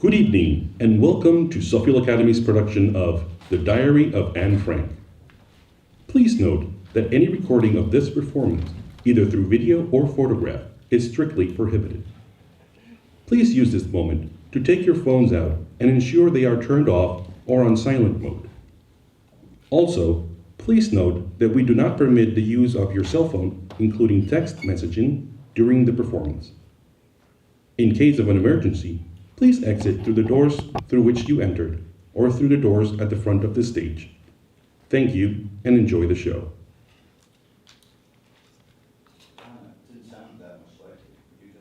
Good evening, and welcome to Suffield Academy's production of The Diary of Anne Frank. Please note that any recording of this performance, either through video or photograph, is strictly prohibited. Please use this moment to take your phones out and ensure they are turned off or on silent mode. Also, please note that we do not permit the use of your cell phone, including text messaging, during the performance. In case of an emergency, please exit through the doors through which you entered, or through the doors at the front of the stage. Thank you, and enjoy the show. Didn't sound that much like you do.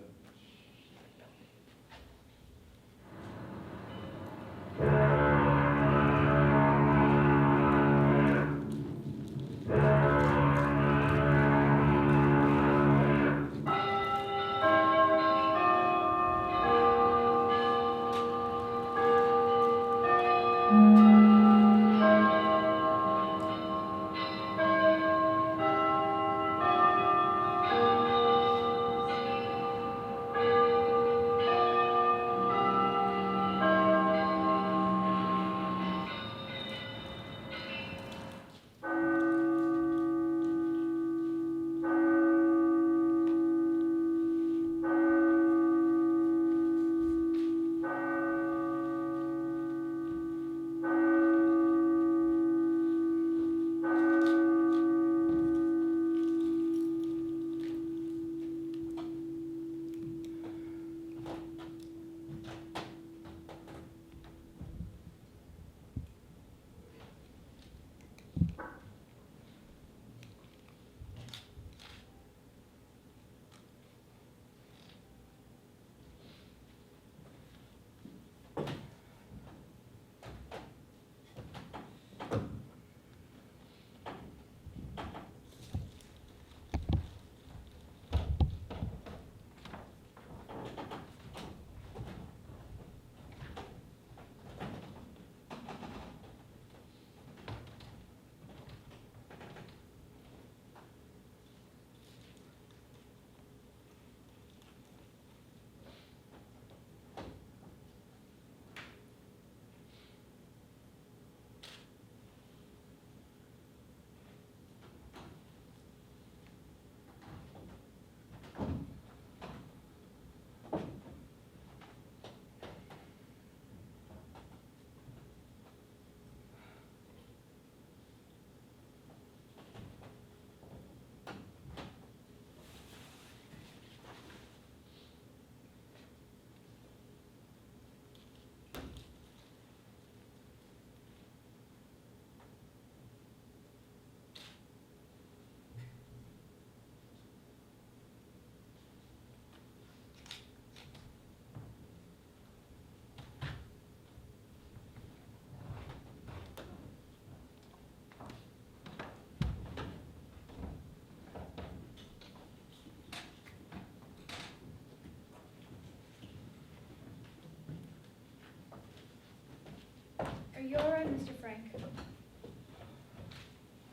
Are you all right, Mr. Frank?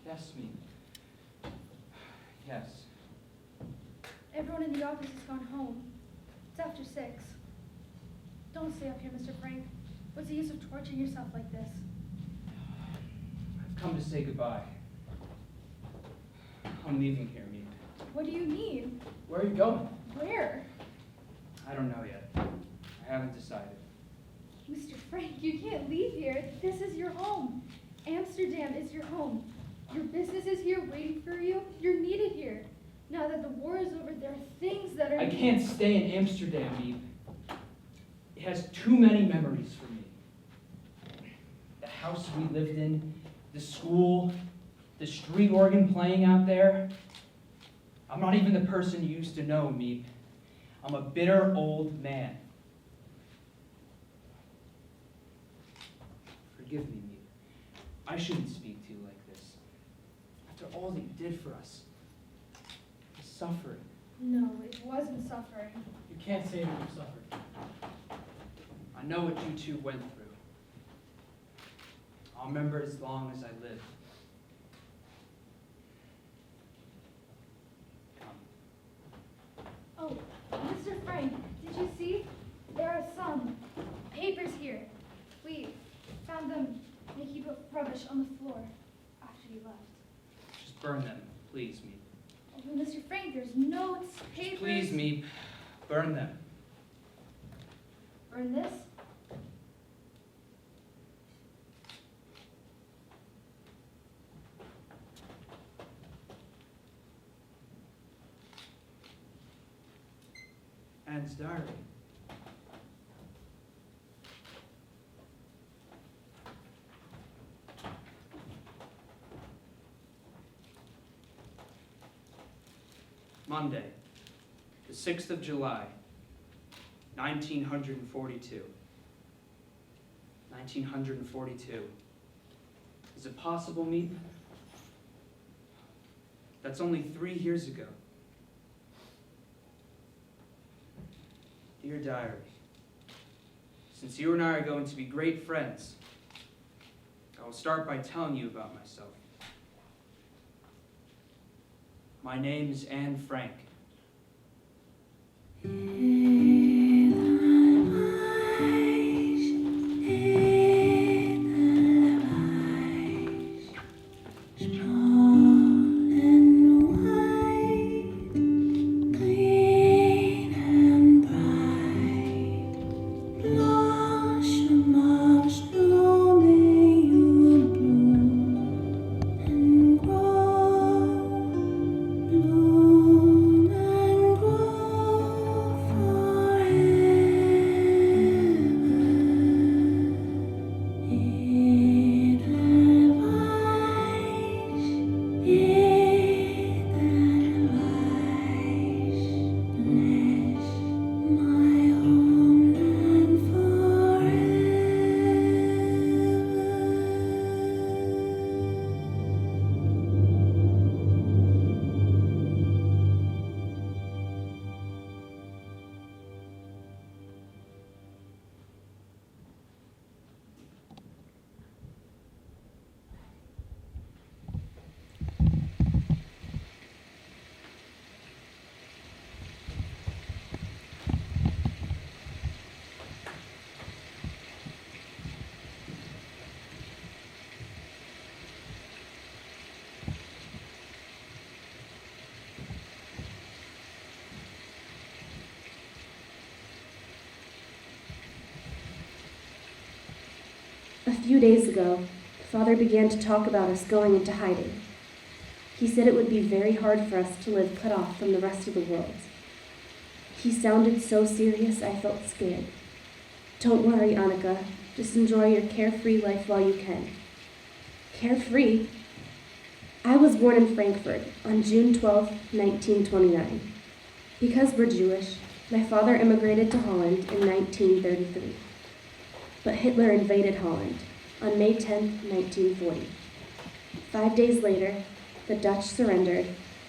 Yes, me. Yes. Everyone in the office has gone home. It's after 6. Don't stay up here, Mr. Frank. What's the use of torturing yourself like this? I've come to say goodbye. I'm leaving here, me. What do you mean? Where are you going? Where? I don't know yet. I haven't decided. Mr. Frank, you can't leave here. This is your home. Amsterdam is your home. Your business is here waiting for you. You're needed here. Now that the war is over, there are things that are... I can't stay in Amsterdam, Eve. It has too many memories for me. The house we lived in, the school, the street organ playing out there. I'm not even the person you used to know, Meep. I'm a bitter old man. Forgive me, Meep. I shouldn't speak to you like this. After all that you did for us. The suffering. No, it wasn't suffering. You can't say that you suffered. I know what you two went through. I'll remember as long as I live. Come. Oh, Mr. Frank, did you see? There are some papers rubbish on the floor after you left. Just burn them, please, Meep. Oh, Mr. Frank, there's notes, papers. Please, Meep, burn them. Burn this? Anne's diary. Monday, the 6th of July, 1942. 1942. Is it possible, Meep? That's only 3 years ago. Dear Diary, since you and I are going to be great friends, I will start by telling you about myself. My name is Anne Frank. A few days ago, Father began to talk about us going into hiding. He said it would be very hard for us to live cut off from the rest of the world. He sounded so serious I felt scared. Don't worry, Annika. Just enjoy your carefree life while you can. Carefree? I was born in Frankfurt on June 12, 1929. Because we're Jewish, my father immigrated to Holland in 1933. But Hitler invaded Holland on May 10, 1940. 5 days later, the Dutch surrendered,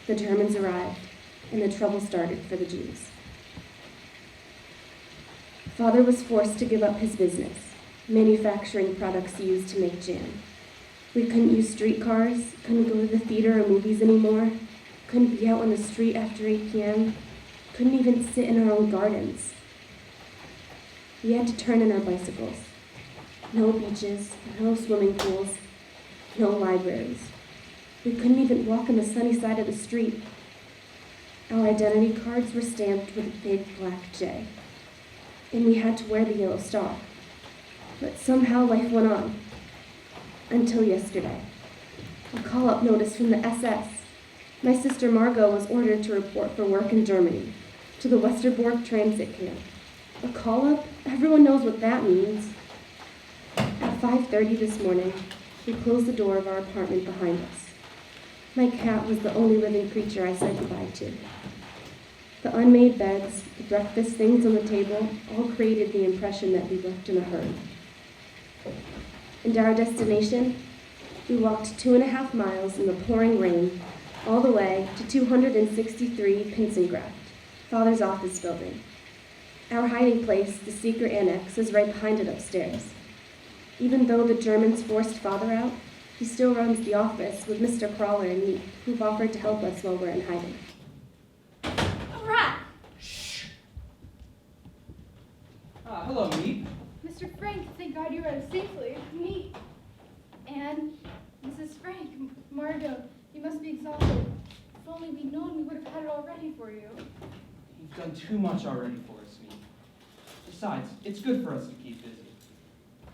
the Germans arrived, and the trouble started for the Jews. Father was forced to give up his business, manufacturing products used to make jam. We couldn't use streetcars, couldn't go to the theater or movies anymore, couldn't be out on the street after 8 p.m., couldn't even sit in our own gardens. We had to turn in our bicycles. No beaches, no swimming pools, no libraries. We couldn't even walk on the sunny side of the street. Our identity cards were stamped with a big black J, and we had to wear the yellow star. But somehow life went on, until yesterday. A call-up notice from the SS. My sister Margot was ordered to report for work in Germany, to the Westerbork transit camp. A call-up? Everyone knows what that means. At 5:30 this morning, we closed the door of our apartment behind us. My cat was the only living creature I said goodbye to. The unmade beds, the breakfast things on the table, all created the impression that we left in a hurry. And our destination? We walked 2.5 miles in the pouring rain, all the way to 263 Pinsengracht, Father's office building. Our hiding place, the secret annex, is right behind it upstairs. Even though the Germans forced Father out, he still runs the office with Mr. Crawler and me, who've offered to help us while we're in hiding. A rat! Shh. Hello, Meep. Mr. Frank, thank God you arrived safely. Me. Anne, Mrs. Frank, Margot, you must be exhausted. If only we'd known, we would have had it all ready for you. You've done too much already for us, Meep. Besides, it's good for us to keep busy.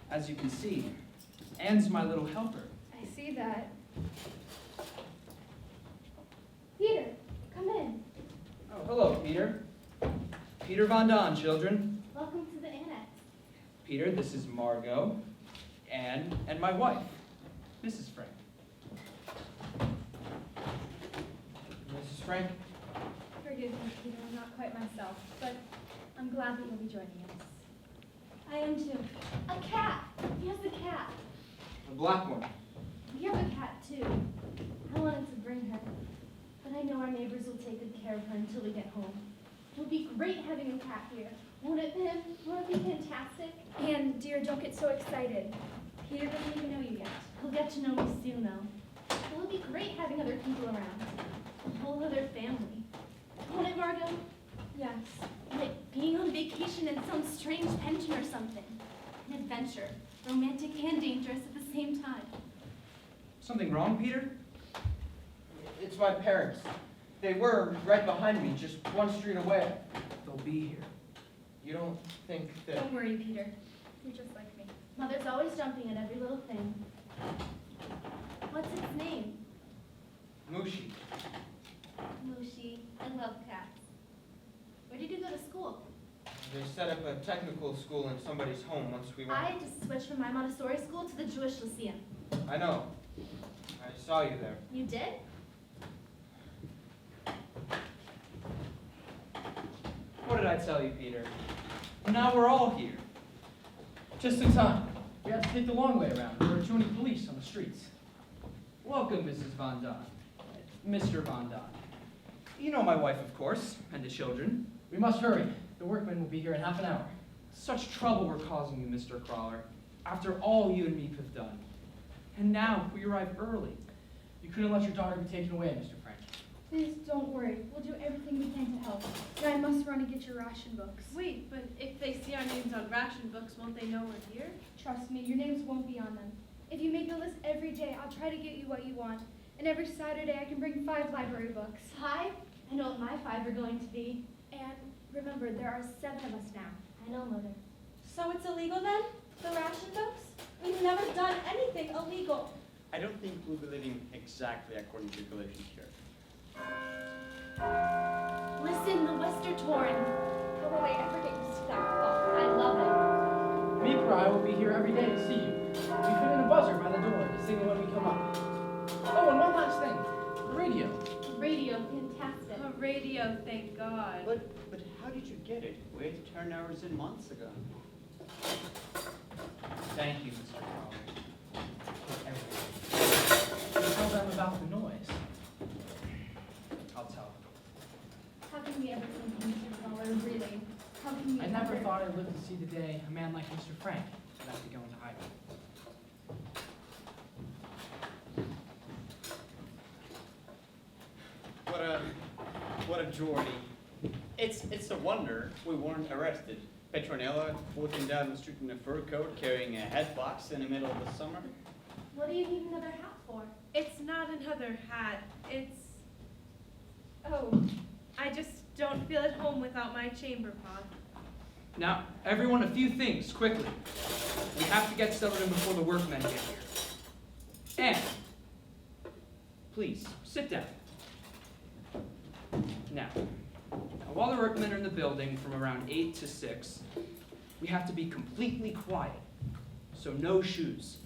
As you can see, Anne's my little helper. I see that. Peter, come in. Oh, hello, Peter. Peter Von Don, children. Welcome to the annex. Peter, this is Margot, Anne, and my wife, Mrs. Frank. Mrs. Frank? Forgive me, Peter, I'm not quite myself, but I'm glad that you'll be joining us. I am too. A cat! He has a cat. A black one. We have a cat too. I wanted to bring her, but I know our neighbors will take good care of her until we get home. It would be great having a cat here. Won't it, Pim? Won't it be fantastic? And dear, don't get so excited. Peter doesn't even know you yet. He'll get to know me soon, though. It would be great having other people around. A whole other family. Won't it, Margot? Yes. Like being on vacation in some strange pension or something. An adventure. Romantic and dangerous at the same time. Something wrong, Peter? It's my parents. They were right behind me, just one street away. They'll be here. You don't think that... Don't worry, Peter. You're just like me. Mother's always jumping at every little thing. What's its name? Mushi. Mushi. I love cats. Where did you go to school? They set up a technical school in somebody's home once we went. I just switched from my Montessori school to the Jewish Lyceum. I know. I saw you there. You did? What did I tell you, Peter? And now we're all here. Just in time. We had to take the long way around. There were too many police on the streets. Welcome, Mrs. Von Don. Mr. Von Don. You know my wife, of course, and the children. We must hurry. The workmen will be here in half an hour. Such trouble we're causing you, Mr. Crawler, after all you and me have done. And now we arrive early. You couldn't let your daughter be taken away, Mr. Frank. Please don't worry. We'll do everything we can to help. But I must run and get your ration books. Wait, but if they see our names on ration books, won't they know we're here? Trust me, your names won't be on them. If you make the list every day, I'll try to get you what you want. And every Saturday, I can bring 5 library books. 5? I know what my 5 are going to be. And remember, there are 7 of us now. I know, Mother. So it's illegal then? The ration books? We've never done anything illegal. I don't think we'll be living exactly according to regulations here. Listen, the Westertoren. Oh, wait, I forget you speak that clock. I love it. Meep or I will be here every day to see you. We put in a buzzer by the door to signal when we come up. Oh, and one last thing. The radio. Radio, fantastic. A radio, thank God. But how did you get it? We had to turn ours in months ago. Thank you, Mr. Crawler. Everything. Tell them about the noise. I'll tell them. How can we ever think of Mr. Crawler, really? How can we I never ever... thought I'd live to see the day a man like Mr. Frank would have to go into hiding. What a journey. It's a wonder we weren't arrested. Petronella walking down the street in a fur coat carrying a hat box in the middle of the summer. What do you need another hat for? It's not another hat. It's... Oh, I just don't feel at home without my chamber pot. Now, everyone, a few things, quickly. We have to get settled in before the workmen get here. And, please, sit down. Now, while the workmen are in the building from around 8 to 6, we have to be completely quiet. So no shoes.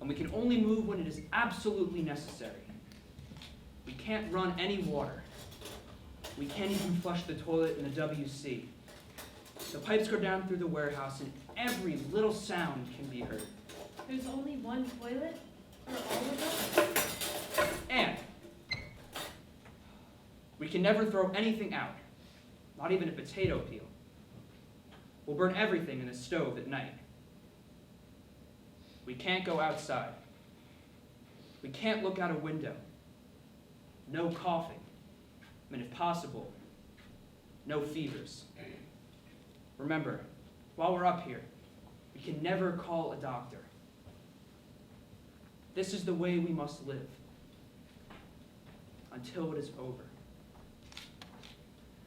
And we can only move when it is absolutely necessary. We can't run any water. We can't even flush the toilet in the WC. The pipes go down through the warehouse and every little sound can be heard. There's only one toilet for all of us? And we can never throw anything out, not even a potato peel. We'll burn everything in the stove at night. We can't go outside. We can't look out a window. No coughing. And if possible, no fevers. Remember, while we're up here, we can never call a doctor. This is the way we must live until it is over.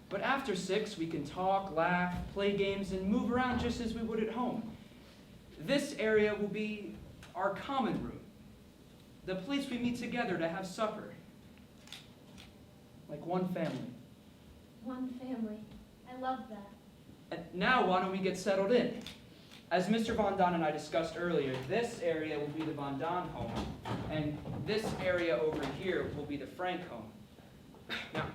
But after 6, we can talk, laugh, play games, and move around just as we would at home. This area will be our common room, the place we meet together to have supper, like one family. One family. I love that. And now, why don't we get settled in? As Mr. Von Don and I discussed earlier, this area will be the Von Don home, and this area over here will be the Frank home. Now,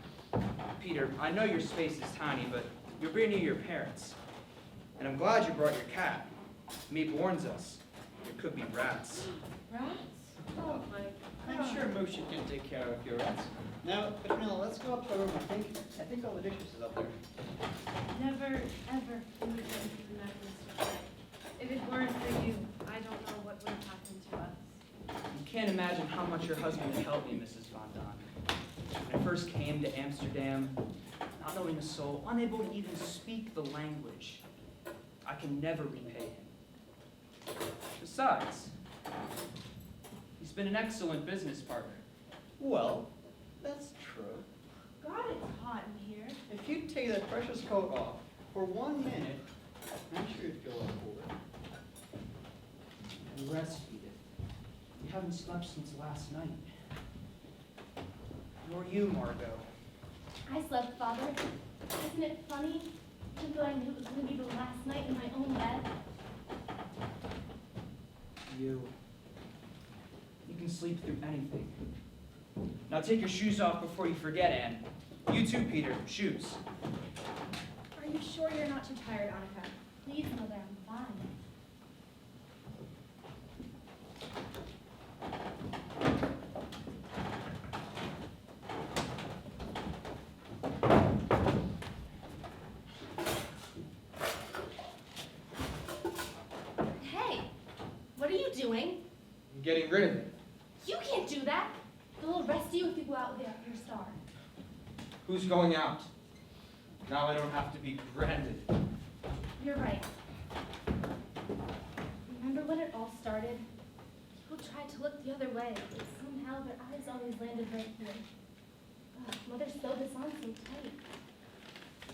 Peter, I know your space is tiny, but you're very near your parents. And I'm glad you brought your cat. Meep warns us. There could be rats. Rats? Oh my I'm God. sure Motion can take care of your rats. Now, Petronella, let's go up to her room. I think all the dishes is up there. Never, ever anything to the Mr. Frank. If it weren't for you, I don't know what would have happened to us. You can't imagine how much your husband helped me, Mrs. Von Don. When I first came to Amsterdam, not knowing a soul, unable to even speak the language, I can never repay him. Besides, he's been an excellent business partner. Well, that's true. God, it's hot in here. If you'd take that precious coat off for 1 minute, I'm sure you'd feel a lot cooler. And rest, Edith. You haven't slept since last night. Nor you, Margot. I slept, Father. Isn't it funny? Even though I knew it was going to be the last night in my own bed. You can sleep through anything. Now take your shoes off before you forget, Anne. You too, Peter. Shoes. Are you sure you're not too tired, Annika? Please, Mother, I'm fine. Hey, what are you doing? I'm getting rid of it. You can't do that. They'll arrest you if you go out without your star. Who's going out? Now I don't have to be branded. You're right. Remember when it all started? People tried to look the other way, but somehow their eyes always landed right here. Ugh, Mother sewed this on so tight.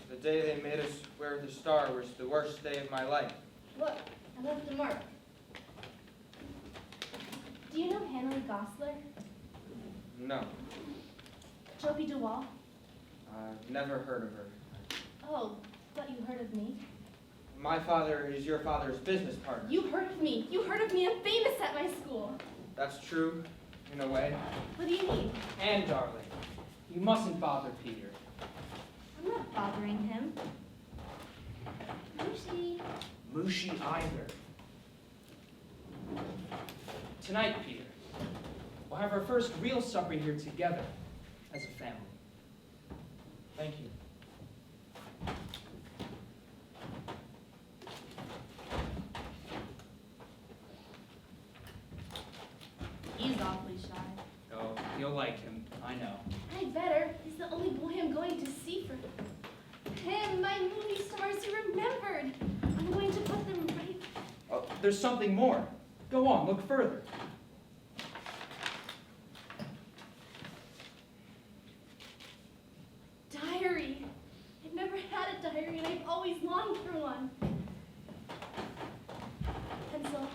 The day they made us wear the star was the worst day of my life. Look, I left a mark. Do you know Hanley Gosler? No, Joby DeWall? I've never heard of her. Oh, but you heard of me. My father is your father's business partner. You heard of me. You heard of me. I'm famous at my school. That's true, in a way. What do you mean? Anne, darling, you mustn't bother Peter. I'm not bothering him. Lucy. Mushy either. Tonight, Peter, we'll have our first real supper here together as a family. Thank you. He's awfully shy. Oh, you'll like him, I know. I better. He's the only boy I'm going to see for him. My movie stars he remembered. I'm going to put them right. Oh, there's something more. Go on, look further. Diary. I've never had a diary and I've always longed for one. Pencil.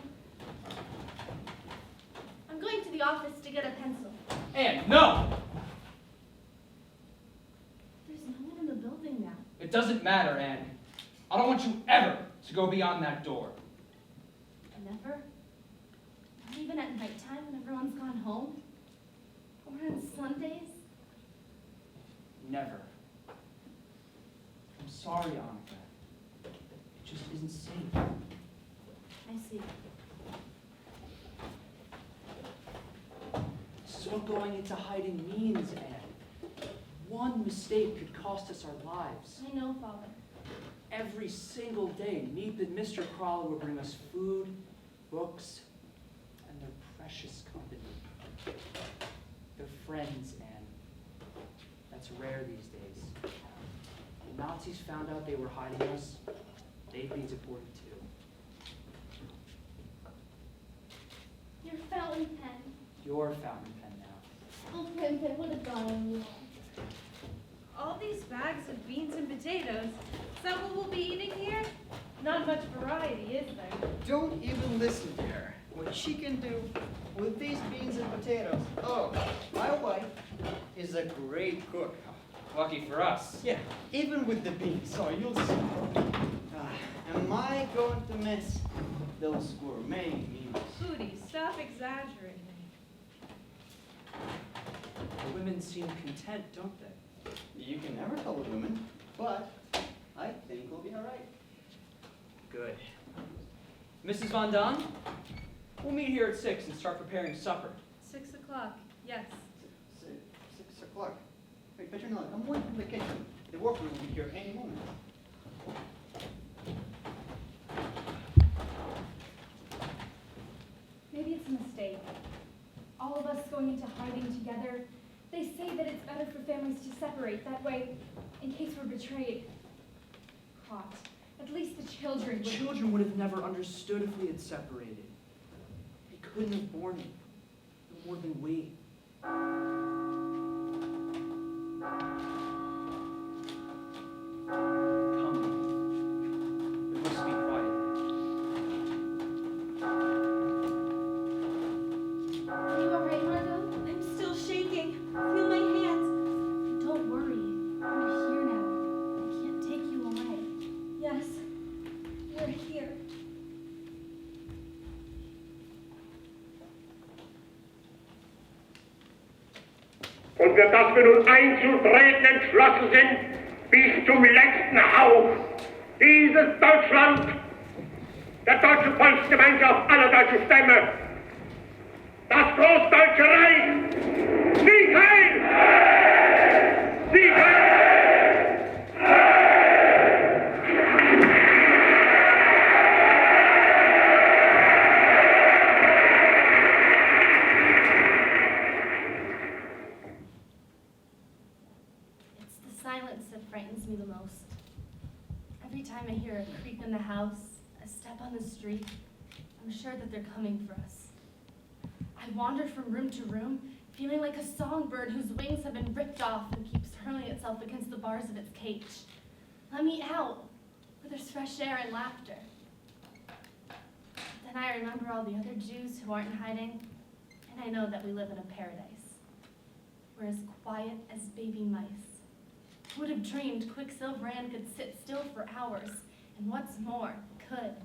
I'm going to the office to get a pencil. Anne, no! There's no one in the building now. It doesn't matter, Anne. I don't want you ever to go beyond that door. Never? Not even at nighttime when everyone's gone home? Or on Sundays? Never. I'm sorry, Annika. It just isn't safe. I see. This is what going into hiding means, Anne. One mistake could cost us our lives. I know, Father. Every single day, Meep and Mr. Crawler will bring us food, books, and their precious company. They're friends, Anne. That's rare these days. If the Nazis found out they were hiding us, they'd be deported too. Your fountain pen. your fountain pen now. Oh, Pim, what a darling you are. All these bags of beans and potatoes. Is that what we'll be eating here? Not much variety, is there? Don't even listen to her. What she can do with these beans and potatoes. Oh, my wife is a great cook. Lucky for us. Yeah, even with the beans. So you'll see. Am I going to miss those gourmet meals? Foodie, stop exaggerating. The women seem content, don't they? You can never tell the women, but I think we'll be all right. Good. Mrs. Von Don, we'll meet here at 6 and start preparing supper. 6 o'clock, yes. 6 o'clock. Wait, Petronella, I'm waiting from the kitchen. The workman will be here any moment. Maybe it's a mistake. All of us going into hiding together, they say that it's better for families to separate. That way, in case we're betrayed, caught, at least the children The would... children would have never understood if we had separated. They couldn't have borne it, no more than we. Come. We must be quiet. Are you all right, Margot? I'm still shaking. Feel my hands. Don't worry. We're here now. We can't take you away. Yes, we're here. Und für das wir nun einzutreten entschlossen sind, bis zum letzten Hauch dieses Deutschland, der deutschen Volksgemeinschaft aller deutschen Stämme, das Großdeutsche Reich, Sieg heil! Sieg heil! It's the silence that frightens me the most. Every time I hear a creak in the house, a step on the street, I'm sure that they're coming for us. I wander from room to room, feeling like a songbird whose wings have been ripped off and keeps hurling itself against the bars of its cage. Let me out, where there's fresh air and laughter. Then I remember all the other Jews who aren't hiding, and I know that we live in a paradise. We're as quiet as baby mice. Who would have dreamed Quicksilver Ann could sit still for hours, and what's more, could.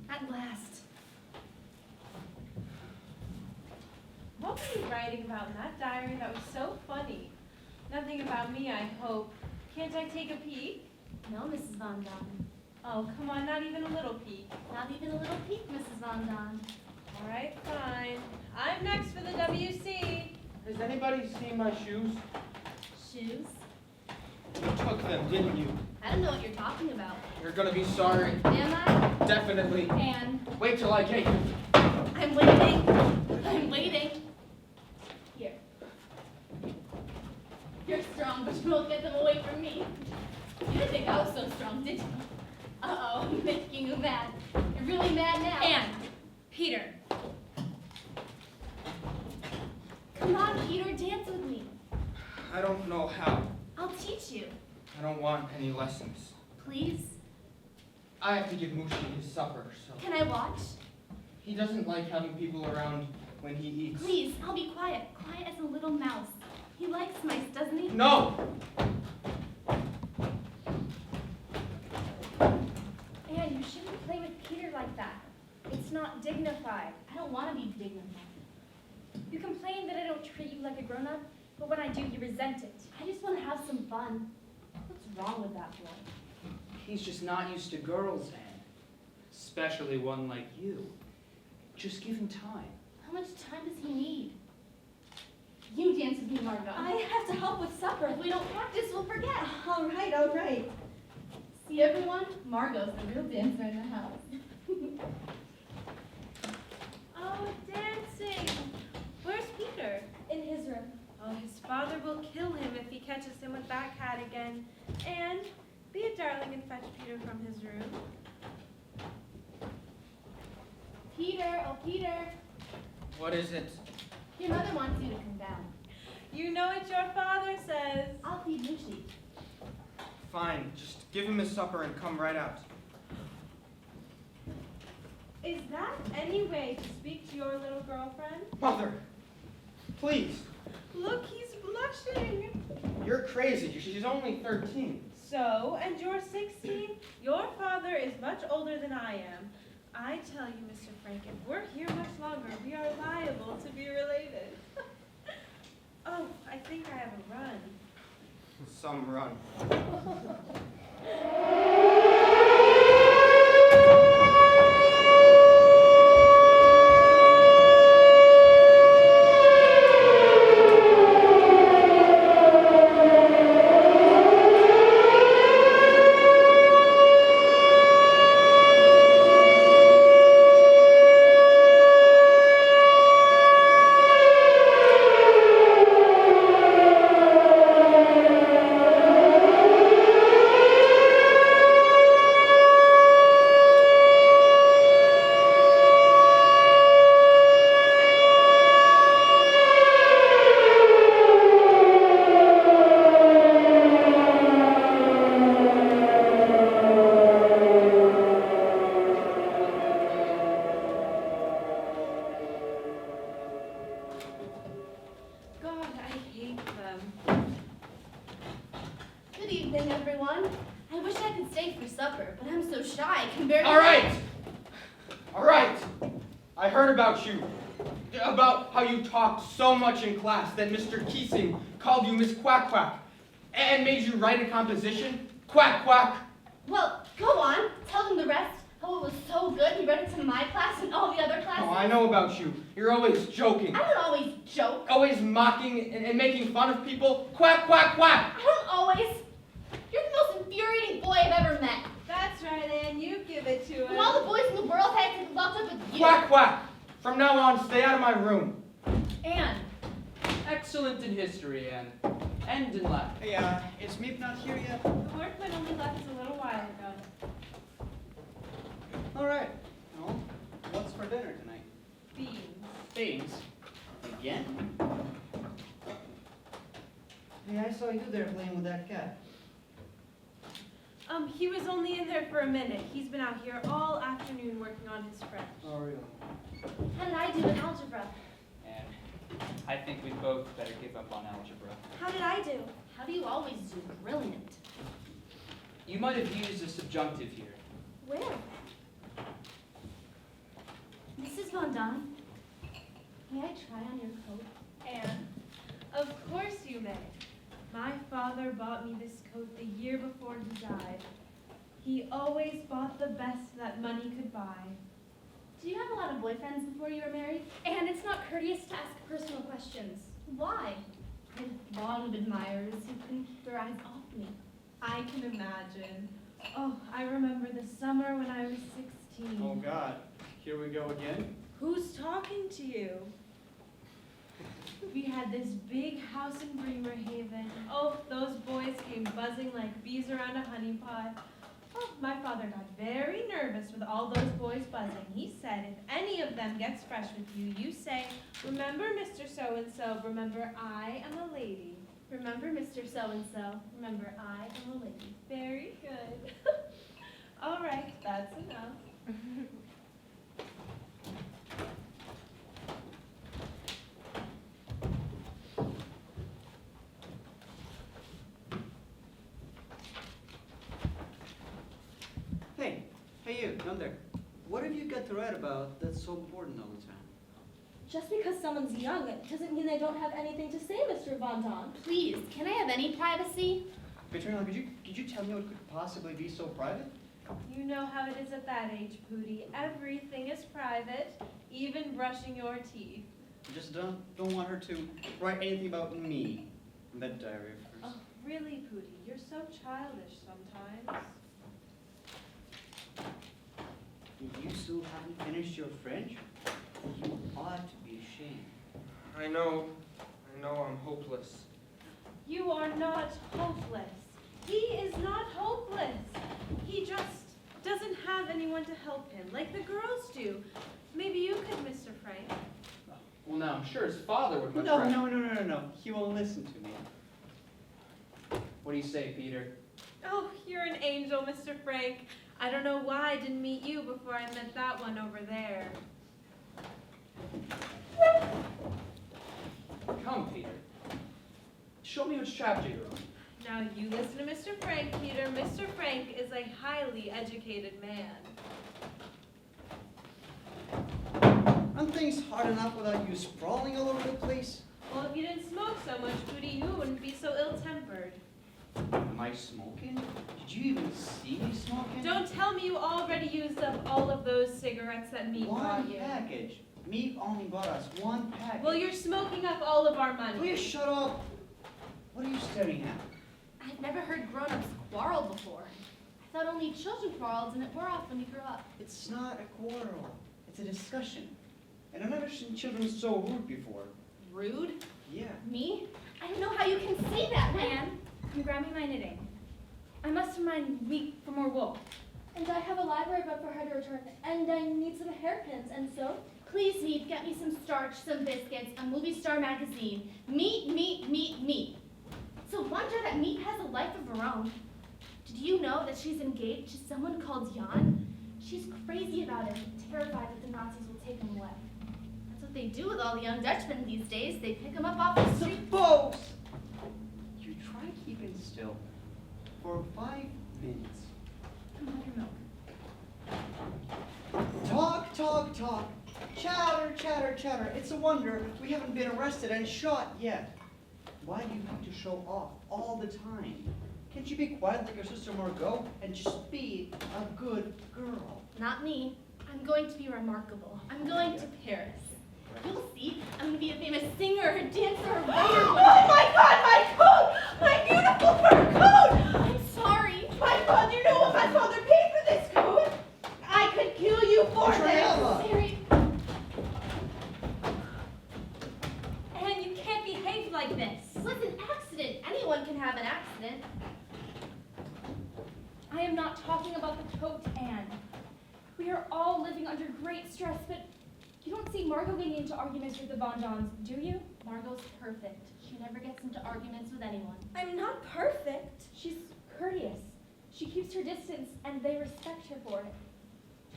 At last. What were you writing about in that diary that was so funny? Nothing about me, I hope. Can't I take a peek? No, Mrs. Von Don. Oh, come on, not even a little peek. Not even a little peek, Mrs. Von Don. All right, fine. I'm next for the WC. Has anybody seen my shoes? Shoes? You took them, didn't you? I don't know what you're talking about. You're gonna be sorry. Am I? Definitely. Anne, Wait till I get you. I'm waiting. I'm waiting. Here. You're strong, but you won't get them away from me. You didn't think I was so strong, did you? Uh-oh, I'm making you mad. You're really mad now. Anne, Peter. Come on, Peter, dance with me. I don't know how. I'll teach you. I don't want any lessons. Please? I have to give Mushi his supper, so. Can I watch? He doesn't like having people around when he eats. Please, I'll be quiet. Quiet as a little mouse. He likes mice, doesn't he? No! Anne, you shouldn't play with Peter like that. It's not dignified. I don't want to be dignified. You complain that I don't treat you like a grown-up, but when I do, you resent it. I just want to have some fun. What's wrong with that boy? He's just not used to girls, Anne. Especially one like you. Just give him time. How much time does he need? You dance with me, Margot. I have to help with supper. If we don't practice, we'll forget. All right, all right. See, everyone? Margot's the real dancer in the house. Oh, dancing. Where's Peter? In his room. Oh, his father will kill him if he catches him with that cat again. And be a darling and fetch Peter from his room. Peter, oh Peter, What is it? your mother wants you to come down. You know what your father says. I'll feed Lucy. Fine, just give him his supper and come right out. Is that any way to speak to your little girlfriend? Mother, please. Look, he's blushing. You're crazy. She's only 13. So, and you're 16? Your father is much older than I am. I tell you, Mr. Frank, if we're here much longer, we are liable to be related. Oh, I think I have a run. Some run. God, I hate them. Good evening, everyone. I wish I could stay for supper, but I'm so shy I can barely... All right. All right. I heard about you. About how you talked so much in class that Mr. Keesing called you Miss Quack Quack and made you write a composition. Quack Quack. Well, go on. Tell them the rest. How it was so good you read it to my class and all the other classes. Oh, I know about you. You're always joking. I don't always joke. Always mocking and making fun of people. Quack, quack, quack. I don't always. You're the most infuriating boy I've ever met. That's right, Anne, you give it to When us. all the boys in the world had to be locked up with you. Quack, quack. From now on, stay out of my room. Anne. Excellent in history, Anne. And in Latin. Hey, is Meep not here yet? The workman only left a little while ago. All right. Well, what's for dinner tonight? Beans. Beans. Again? Hey, I saw you there playing with that cat. He was only in there for a minute. He's been out here all afternoon working on his French. Oh, really? How did I do in algebra? And I think we both better give up on algebra. How did I do? How do you always do? Brilliant. You might have used a subjunctive here. Where? Mrs. Von Don, may I try on your coat? Anne, of course you may. My father bought me this coat the year before he died. He always bought the best that money could buy. Do you have a lot of boyfriends before you were married? And it's not courteous to ask personal questions. Why? I've long admirers who couldn't keep their eyes off me. I can imagine. Oh, I remember the summer when I was 16. Oh, God. Here we go again. Who's talking to you? We had this big house in Bremerhaven. Oh, those boys came buzzing like bees around a honey pot. Oh, my father got very nervous with all those boys buzzing. He said, if any of them gets fresh with you, you say, remember Mr. So-and-so, remember I am a lady. Remember, Mr. So-and-so, remember I am a lady. Very good. All right, that's enough. Hey, you, down there. What have you got to write about that's so important all the time? Just because someone's young, it doesn't mean they don't have anything to say, Mr. Von Don. Please, can I have any privacy? Petronella, could you tell me what could possibly be so private? You know how it is at that age, Pootie. Everything is private, even brushing your teeth. I just don't want her to write anything about me in that diary of hers. Oh, really, Pootie? You're so childish sometimes. You still haven't finished your French? You ought to be ashamed. I know I'm hopeless. You are not hopeless. He is not hopeless. He just doesn't have anyone to help him, like the girls do. Maybe you could, Mr. Frank. Well, now, I'm sure his father would much No. rather- He won't listen to me. What do you say, Peter? Oh, you're an angel, Mr. Frank. I don't know why I didn't meet you before I met that one over there. Come, Peter. Show me which chapter you're on. Now you listen to Mr. Frank, Peter. Mr. Frank is a highly educated man. Aren't things hard enough without you sprawling all over the place? Well, if you didn't smoke so much, Pootie, you wouldn't be so ill-tempered. Am I smoking? Did you even see me smoking? Don't tell me you already used up all of those cigarettes that Meat bought One you. package. Meat only bought us one package. Well, you're smoking up all of our money. Will you shut up? What are you staring at? I've never heard grown-ups quarrel before. I thought only children quarreled and it wore off when you grew up. It's not a quarrel. It's a discussion. And I've never seen children so rude before. Rude? Yeah. Me? I don't know how you can say that, man. Anne, come grab me my knitting. I must remind Meek for more wool. And I have a library book for her to return, and I need some hairpins and soap. Please, Meat, get me some starch, some biscuits, a movie star magazine. Meat. It's a wonder that Meat has a life of her own. Did you know that she's engaged to someone called Jan? She's crazy about him, terrified that the Nazis will take him away. That's what they do with all the young Dutchmen these days. They pick them up off the street. Suppose you try keeping still for 5 minutes. Come on, your milk. Talk. Chatter. It's a wonder we haven't been arrested and shot yet. Why do you have to show off all the time? Can't you be quiet like your sister Margot and just be a good girl? Not me. I'm going to be remarkable. I'm going to Paris. You'll see. I'm going to be a famous singer, a dancer, a writer. Oh my God, my coat! My beautiful fur coat! I'm sorry. My father, you know what my father paid for this coat? I could kill you for Petronella! this. Mary, Anne, you can't behave like this. it was an accident. Anyone can have an accident. I am not talking about the coat, Anne. We are all living under great stress, but you don't see Margot getting into arguments with the Von Dons, do you? Margot's perfect. She never gets into arguments with anyone. I'm not perfect. She's courteous. She keeps her distance, and they respect her for it.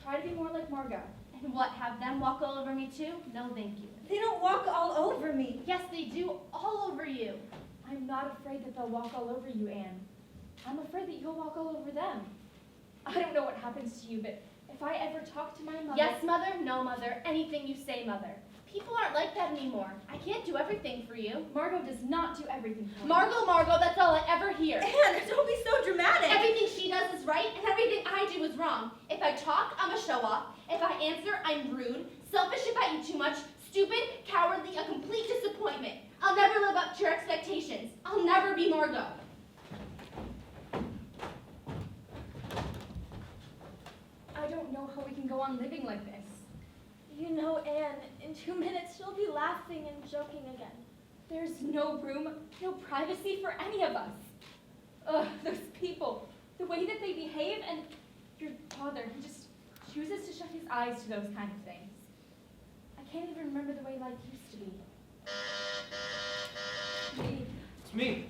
Try to be more like Margot. And what, have them walk all over me too? No, thank you. They don't walk all over me. Yes, they do, all over you. I'm not afraid that they'll walk all over you, Anne. I'm afraid that you'll walk all over them. I don't know what happens to you, but if I ever talk to my mother... Yes, Mother, no, Mother, anything you say, Mother. People aren't like that anymore. I can't do everything for you. Margot does not do everything for me. Margot, that's all I ever hear. Anne, don't be so dramatic. Everything she does is right, and everything I do is wrong. If I talk, I'm a show-off. If I answer, I'm rude. Selfish if I eat too much. Stupid, cowardly, a complete disappointment. I'll never live up to your expectations. I'll never be Margot. I don't know how we can go on living like this. You know, Anne, in 2 minutes she'll be laughing and joking again. There's no room, no privacy for any of us. Ugh, those people, the way that they behave, and your father, he just chooses to shut his eyes to those kind of things. I can't even remember the way life used to be. Me. It's me.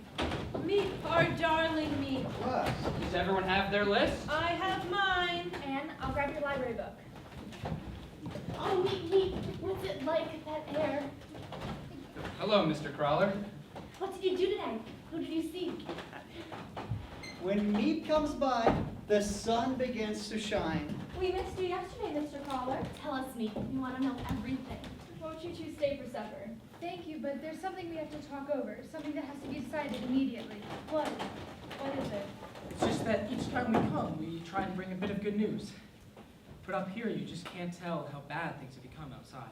Meat, our darling Meat. What? Does everyone have their list? I have mine. Anne, I'll grab your library book. Oh, Meat, what's it like, that air? Hello, Mr. Crawler. What did you do today? Who did you see? When meat comes by, the sun begins to shine. We missed you yesterday, Mr. Caller. Tell us, Meat. We want to know everything. Won't you two stay for supper? Thank you, but there's something we have to talk over. Something that has to be decided immediately. What? What is it? It's just that each time we come, we try and bring a bit of good news. But up here, you just can't tell how bad things have become outside.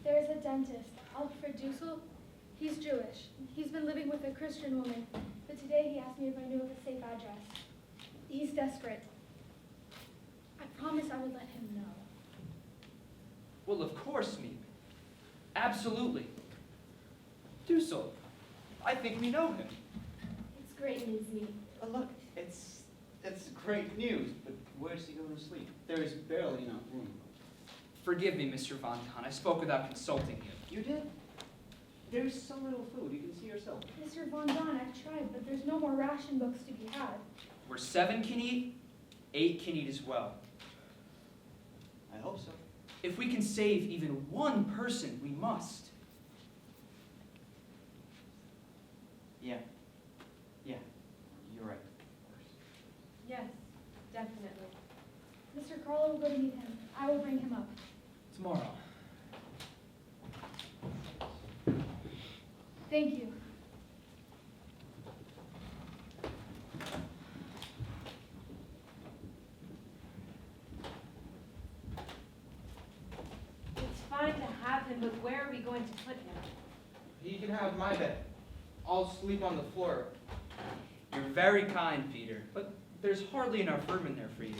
There's a dentist, Alfred Dussel. He's Jewish. He's been living with a Christian woman, but today he asked me if I knew of a safe address. He's desperate. I promised I would let him know. Well, of course, Meep. Absolutely. Dussel, I think we know him. It's great news, me. Look, it's great news, but where's he going to sleep? There's barely enough room. Forgive me, Mr. Von Kahn. I spoke without consulting you. You did? There's so little food, you can see yourself. Mr. Von Don, I've tried, but there's no more ration books to be had. Where 7 can eat, 8 can eat as well. I hope so. If we can save even one person, we must. Yeah, you're right. Yes, definitely. Mr. Carlo will go to meet him. I will bring him up. Tomorrow. Thank you. It's fine to have him, but where are we going to put him? He can have my bed. I'll sleep on the floor. You're very kind, Peter, but there's hardly enough room in there for you.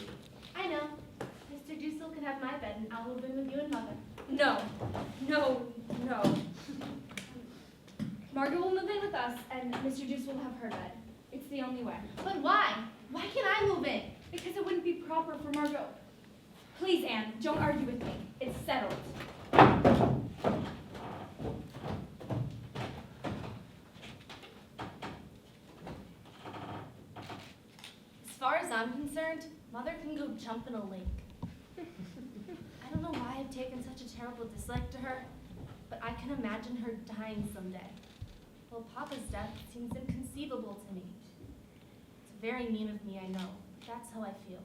I know. Mr. Dussel can have my bed, and I'll move in with you and Mother. No. Margot will move in with us, and Mr. Dussel will have her bed. It's the only way. But why? Why can't I move in? Because it wouldn't be proper for Margot. Please, Anne, don't argue with me. It's settled. As far as I'm concerned, Mother can go jump in a lake. I don't know why I've taken such a terrible dislike to her, but I can imagine her dying someday. Well, Papa's death seems inconceivable to me. It's very mean of me, I know, but that's how I feel.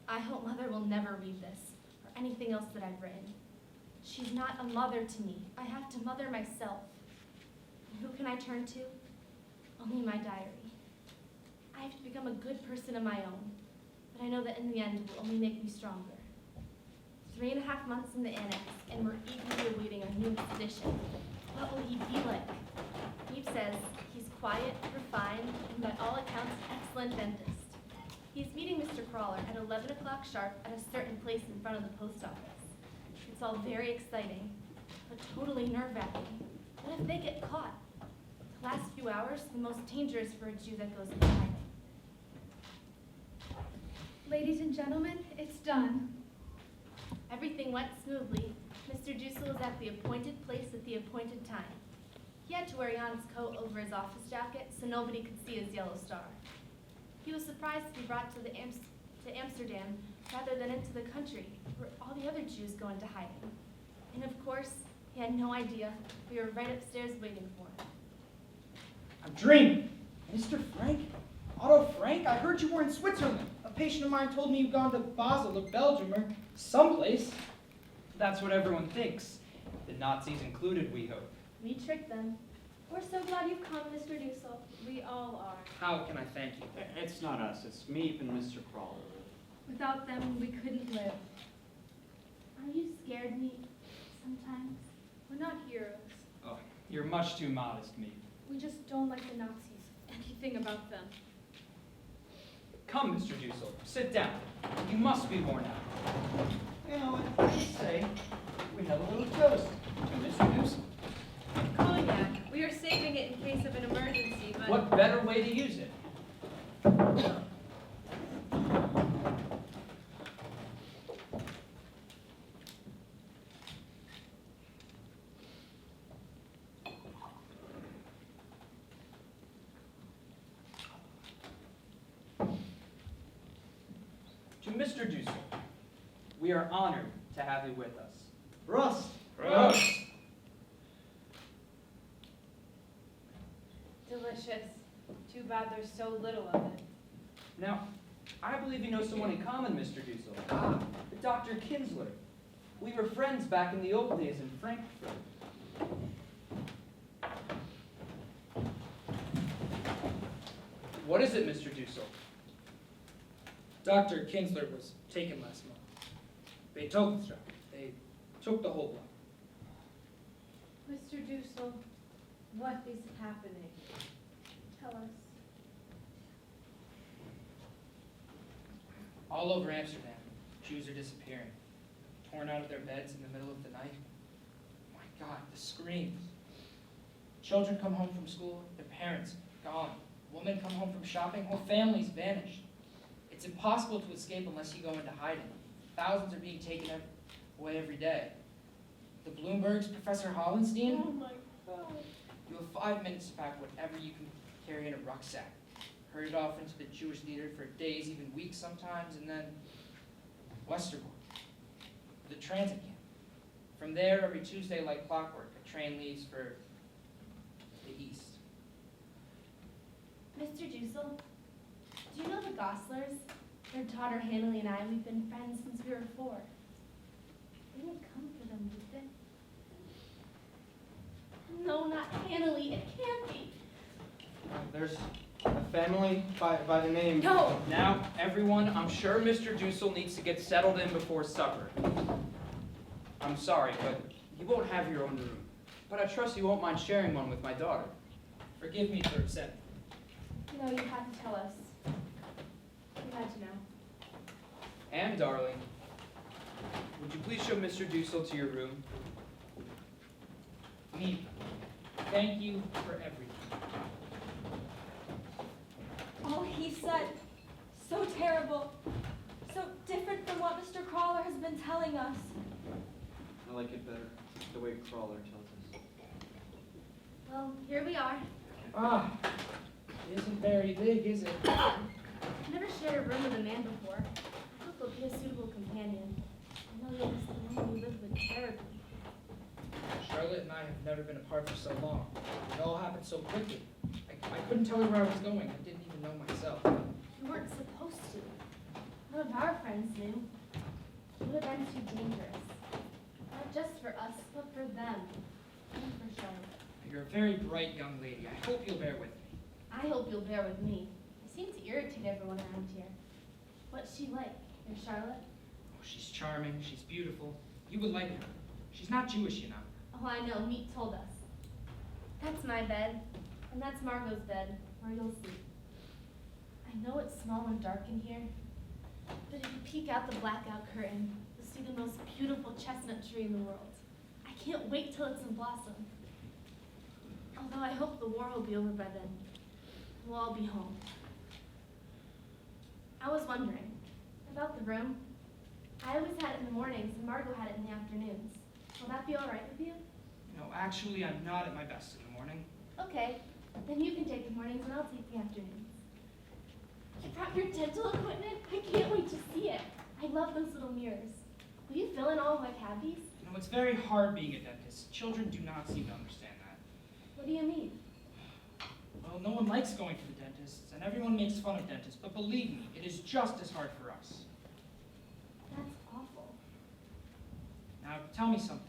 I hope Mother will never read this, or anything else that I've written. She's not a mother to me. I have to mother myself. And who can I turn to? Only my diary. I have to become a good person of my own, but I know that in the end it will only make me stronger. 3.5 months in the annex, and we're eagerly awaiting our newest edition. What will he be like? Eve says he's quiet, refined, and by all accounts, excellent dentist. He's meeting Mr. Crawler at 11 o'clock sharp at a certain place in front of the post office. It's all very exciting, but totally nerve-wracking. What if they get caught? The last few hours, the most dangerous for a Jew that goes into hiding. Ladies and gentlemen, it's done. Everything went smoothly. Mr. Dussel was at the appointed place at the appointed time. He had to wear Jan's coat over his office jacket so nobody could see his yellow star. He was surprised to be brought to Amsterdam rather than into the country, where all the other Jews go into hiding. And of course, he had no idea we were right upstairs waiting for him. I'm dreaming. Mr. Frank? Otto Frank? I heard you were in Switzerland. A patient of mine told me you'd gone to Basel or Belgium or someplace. That's what everyone thinks. The Nazis included, we hope. We tricked them. We're so glad you've come, Mr. Dussel. We all are. How can I thank you? It's not us, it's me and Mr. Crawler. Without them, we couldn't live. Are you scared, me? Sometimes. We're not heroes. Oh, you're much too modest, Meep. We just don't like the Nazis. Anything about them. Come, Mr. Dussel, sit down. You must be worn out. You know what I say? We have a little toast to Mr. Dussel. Cognac. We are saving it in case of an emergency, but... What better way to use it? To Mr. Dussel, we are honored to have you with us. Rust! Delicious. Too bad there's so little of it. Now, I believe you know someone in common, Mr. Dussel. Ah, Dr. Kinsler. We were friends back in the old days in Frankfurt. What is it, Mr. Dussel? Dr. Kinsler was taken last month. Beethovenstrack. They took the whole block. Mr. Dussel, what is happening? Tell us. All over Amsterdam, Jews are disappearing, torn out of their beds in the middle of the night. My God, the screams. Children come home from school, their parents gone. Women come home from shopping, whole families vanished. It's impossible to escape unless you go into hiding. Thousands are being taken away every day. The Bloombergs, Professor Hollenstein. Oh my God. You have 5 minutes to pack whatever you can carry in a rucksack. Herd it off into the Jewish theater for days, even weeks sometimes, and then Westerbork, the transit camp. From there, every Tuesday, like clockwork, a train leaves for the east. Mr. Dussel, do you know the Gosslers? Their daughter Hanley and I, we've been friends since we were 4. They didn't come for them, did they? No, not Hanley. It can't be. There's a family by the name... No! Now, everyone, I'm sure Mr. Dussel needs to get settled in before supper. I'm sorry, but you won't have your own room. But I trust you won't mind sharing one with my daughter. Forgive me for upsetting. No, you had to tell us. We had to know. And, darling, would you please show Mr. Dussel to your room? Me. Thank you for everything. All he said, so terrible, so different from what Mr. Crawler has been telling us. I like it better, the way Crawler tells us. Well, here we are. Ah, isn't very big, is it? I've never shared a room with a man before. I hope he'll be a suitable companion. I know you'll miss the woman you lived with terribly. Charlotte and I have never been apart for so long. It all happened so quickly. I couldn't tell her where I was going. I didn't even know myself. You weren't supposed to. None of our friends knew. It would have been too dangerous. Not just for us, but for them. And for Charlotte. You're a very bright young lady. I hope you'll bear with me. I hope you'll bear with me. I seem to irritate everyone around here. What's she like, your Charlotte? Oh, she's charming. She's beautiful. You would like her. She's not Jewish, you know. Oh, I know. Meat told us. That's my bed. And that's Margot's bed, where you'll sleep. I know it's small and dark in here, but if you peek out the blackout curtain, you'll see the most beautiful chestnut tree in the world. I can't wait till it's in blossom. Although I hope the war will be over by then. We'll all be home. I was wondering about the room. I always had it in the mornings, and Margot had it in the afternoons. Will that be all right with you? No, actually, I'm not at my best in the morning. Okay, then you can take the mornings and I'll take the afternoons. You brought your dental equipment? I can't wait to see it. I love those little mirrors. Will you fill in all of my cavities? You know, it's very hard being a dentist. Children do not seem to understand that. What do you mean? Well, no one likes going to the dentist, and everyone makes fun of dentists, but believe me, it is just as hard for us. That's awful. Now, tell me something.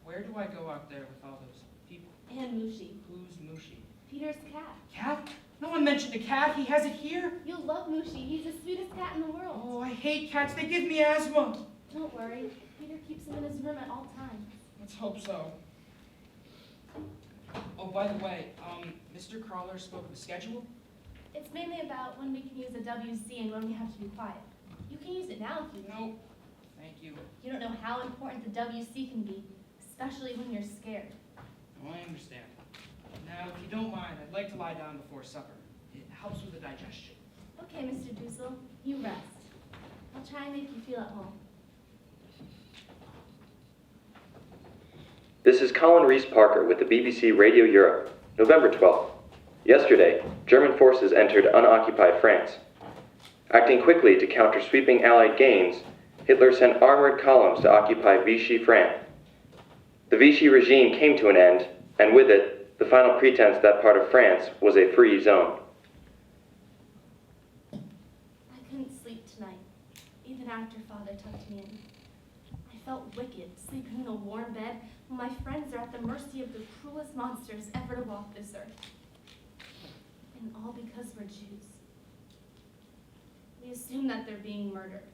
Where do I go out there with all those people? And Mushi. Who's Mushi? Peter's cat. Cat? No one mentioned a cat. He has it here. You'll love Mushi. He's the sweetest cat in the world. Oh, I hate cats. They give me asthma. Don't worry. Peter keeps him in his room at all times. Let's hope so. Oh, by the way, Mr. Crawler spoke of a schedule? It's mainly about when we can use a WC and when we have to be quiet. You can use it now if you want. No, thank you. You don't know how important the WC can be, especially when you're scared. Oh, I understand. Now, if you don't mind, I'd like to lie down before supper. It helps with the digestion. Okay, Mr. Dussel, you rest. I'll try and make you feel at home. This is Colin Reese-Parker with the BBC Radio Europe, November 12th. Yesterday, German forces entered unoccupied France. Acting quickly to counter sweeping Allied gains, Hitler sent armored columns to occupy Vichy France. The Vichy regime came to an end, and with it, the final pretense that part of France was a free zone. I couldn't sleep tonight, even after Father tucked me in. I felt wicked, sleeping in a warm bed, while my friends are at the mercy of the cruelest monsters ever to walk this earth. And all because we're Jews. We assume that they're being murdered.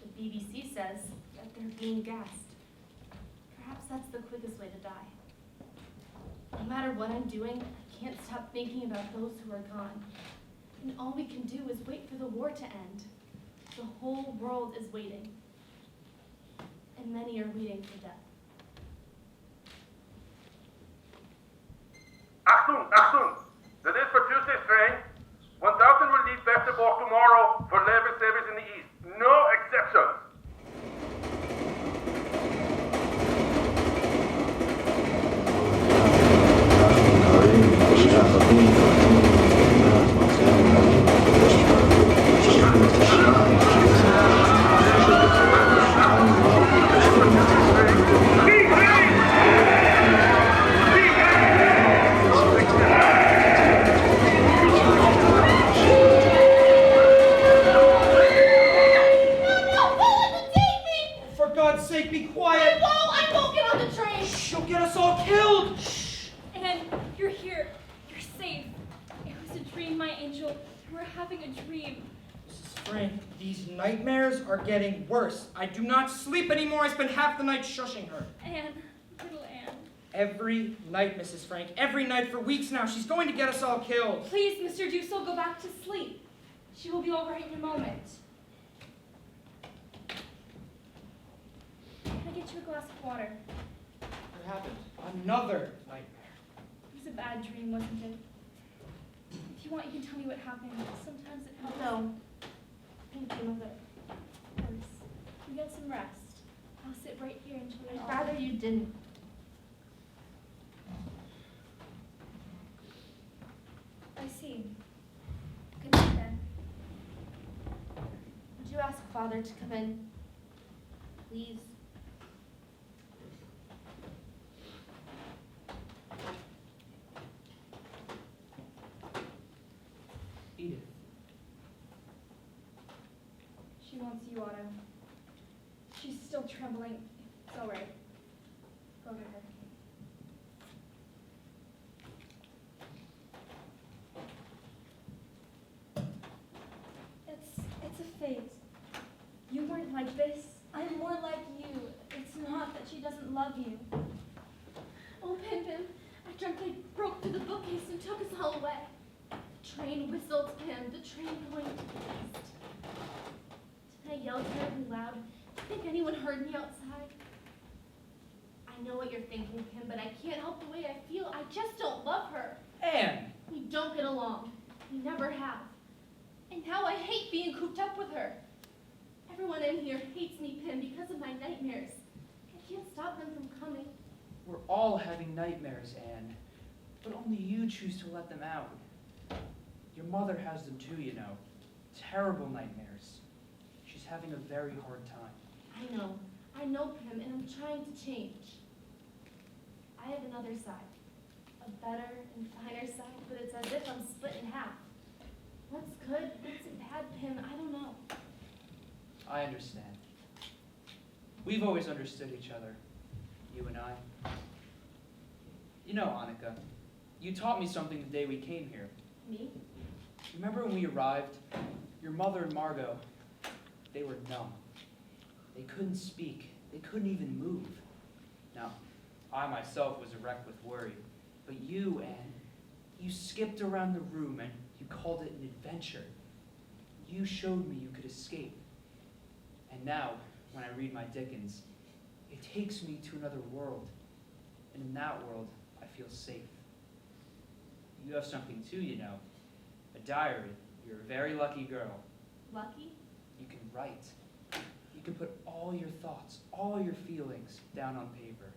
The BBC says that they're being gassed. Perhaps that's the quickest way to die. No matter what I'm doing, I can't stop thinking about those who are gone. And all we can do is wait for the war to end. The whole world is waiting. And many are waiting for death. Achtung, Achtung! The list for Tuesday's train. 1,000 will leave Westerbork tomorrow for level service in the east. No exceptions. For God's sake, be quiet! I won't get on the train! She'll get us all killed! And you're here. You're safe. It was a dream, my angel. We're having a dream. Mrs. Frank, these nightmares are getting worse. I do not sleep anymore. I spend half the night shushing her. Anne, little Anne. Every night, Mrs. Frank. Every night for weeks now. She's going to get us all killed. Please, Mr. Dussel, go back to sleep. She will be all right in a moment. Can I get you a glass of water? What happened? Another nightmare. It was a bad dream, wasn't it? If you want, you can tell me what happened. Sometimes it helps. No. Thank you, Mother. First, you get some rest. I'll sit right here until you're I'd rather you didn't. I see. Good night, then. Would you ask Father to come in? Please. Edith. She wants you, Otto. She's still trembling. It's all right. Go to her. It's a phase. You weren't like this. I'm more like you. It's not that she doesn't love you. Oh, Pim Pim, I dreamt they broke through the bookcase and took us all away. The train whistled, Pim, the train going to the east. Did I yell terribly loud? Do you think anyone heard me outside? I know what you're thinking, Pim, but I can't help the way I feel. I just don't love her. Anne! We don't get along. We never have. And now I hate being cooped up with her. Everyone in here hates me, Pim, because of my nightmares. I can't stop them from coming. We're all having nightmares, Anne. But only you choose to let them out. Your mother has them too, you know. Terrible nightmares. She's having a very hard time. I know, Pim, and I'm trying to change. I have another side. A better and finer side, but it's as if I'm split in half. What's good, what's bad, Pim, I don't know. I understand. We've always understood each other, you and I. You know, Annika, you taught me something the day we came here. Me? Remember when we arrived? Your mother and Margot, they were numb. They couldn't speak. They couldn't even move. Now, I myself was a wreck with worry. But you, Anne, you skipped around the room and you called it an adventure. You showed me you could escape. And now, when I read my Dickens, it takes me to another world. And in that world, I feel safe. You have something too, you know. A diary. You're a very lucky girl. Lucky? You can write. You can put all your thoughts, all your feelings down on paper.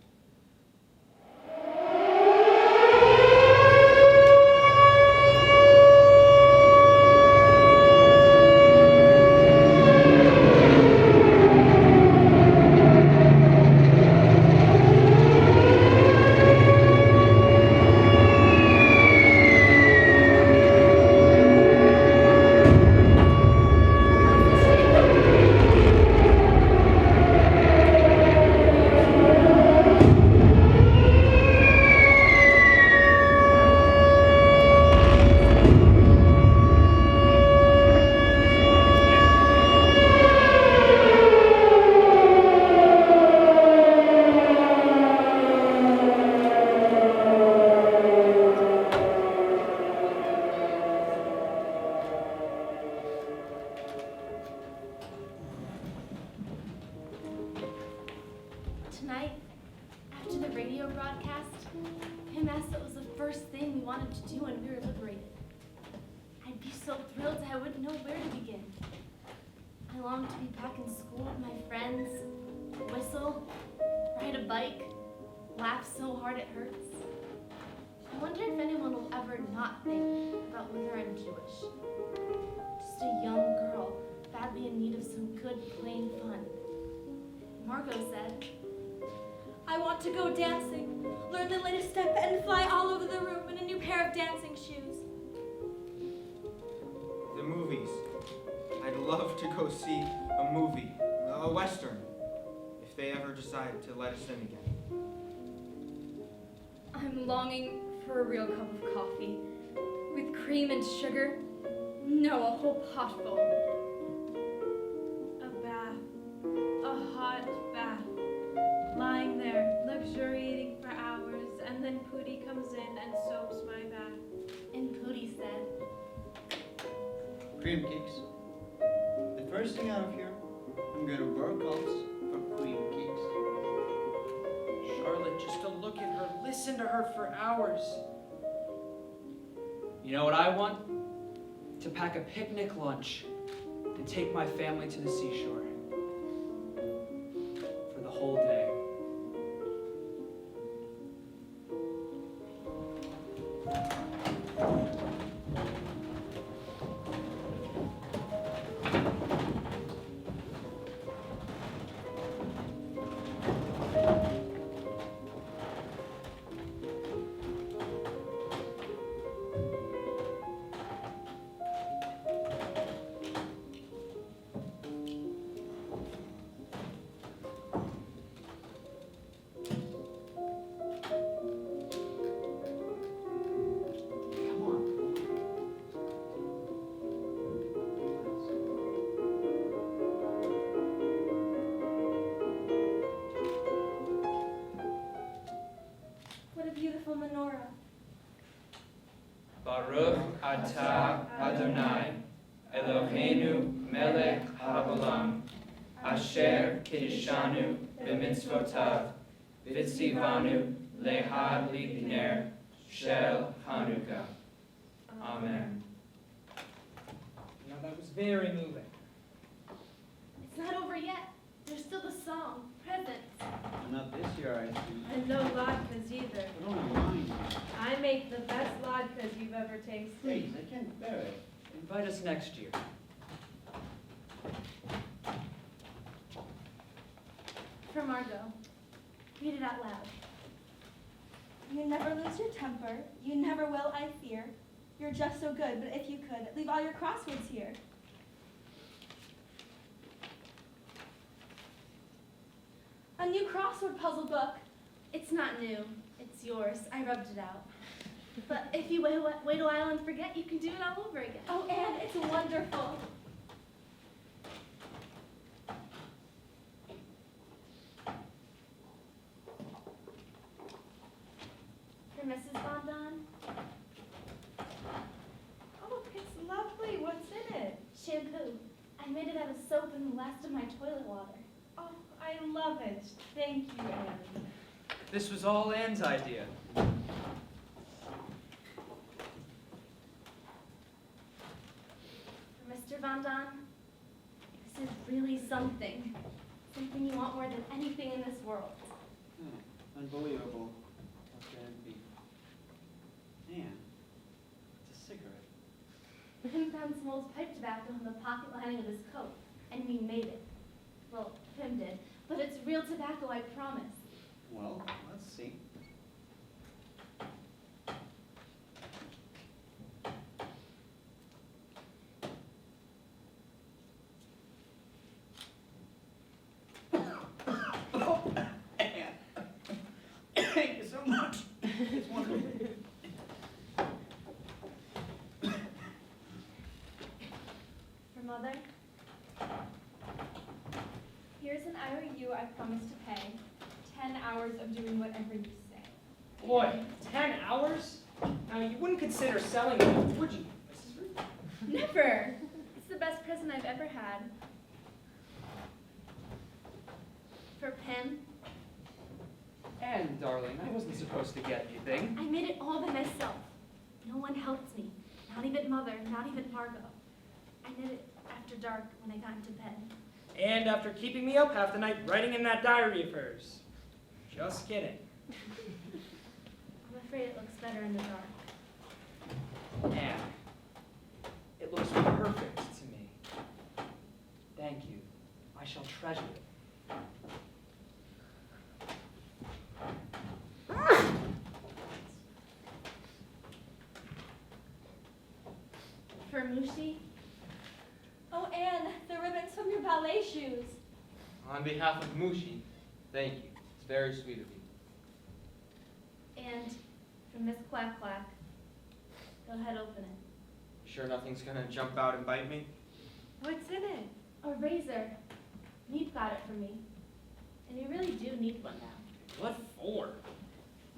Tonight, after the radio broadcast, Pim asked what was the first thing we wanted to do when we were liberated. I'd be so thrilled I wouldn't know where to begin. I longed to be back in school with my friends, whistle, ride a bike, laugh so hard it hurts. I wonder if anyone will ever not think about whether I'm Jewish. Just a young girl, badly in need of some good, plain fun. Margot said, I want to go dancing, learn the latest step, and fly all over the room in a new pair of dancing shoes. The movies. I'd love to go see a movie, a Western, if they ever decide to let us in again. I'm longing for a real cup of coffee. With cream and sugar. No, a whole potful. A bath. A hot bath. Lying there, luxuriating for hours, and then Pootie comes in and soaps my bath. And Pootie said, Cream cakes. The first thing out of here, I'm gonna work cups for cream cakes. Charlotte, just to look at her, listen to her for hours. You know what I want? To pack a picnic lunch and take my family to the seashore for the whole day. What a beautiful menorah. Baruch atah Adonai, Eloheinu melech haolam, asher kiddushanu b'mitzvotav, v'tzivanu lehadlik ner shel Hanukkah. Amen. Now that was very moving. it's not over yet. There's still the song, Presents. Not this year, I see. And no latkes either. I don't mind. I make the best latkes you've ever tasted. Please, I can't bear it. Invite us next year. For Margot. Read it out loud. You never lose your temper. You never will, I fear. You're just so good, but if you could, leave all your crosswords here. A new crossword puzzle book. It's not new. It's yours. I rubbed it out. But if you wait a while and forget, you can do it all over again. Oh, Anne, it's wonderful. For Mrs. Von Don, Oh, it's lovely. What's in it? shampoo. I made it out of soap and the last of my toilet water. Oh, I love it. Thank you, Anne. This was all Anne's idea. For Mr. Von Don, this is really something. Something you want more than anything in this world. Unbelievable. How can it be? Man, it's a cigarette. Pim found some old pipe tobacco in the pocket lining of his coat, and we made it. Well, Pim did, but it's real tobacco, I promise. Well, let's see. Thank you so much. It's wonderful. For Mother, here's an IOU I promise to pay. 10 hours of doing whatever you say. Boy, 10 hours? Now, you wouldn't consider selling it, would you, Mrs. Ruth? Never! It's the best present I've ever had. For Pim, Anne, darling, I wasn't supposed to get anything. I made it all by myself. No one helped me. Not even Mother, not even Margot. I did it after dark when I got into bed. And after keeping me up half the night writing in that diary of hers. Just kidding. I'm afraid it looks better in the dark. Anne, it looks perfect to me. Thank you. I shall treasure it. For Mushi, Oh, Anne, the ribbons from your ballet shoes. On behalf of Mushi, thank you. It's very sweet of you. and from Miss Quack Quack. Go ahead, open it. You sure nothing's gonna jump out and bite me? What's in it? A razor. Meep got it for me. And you really do need one now. What for?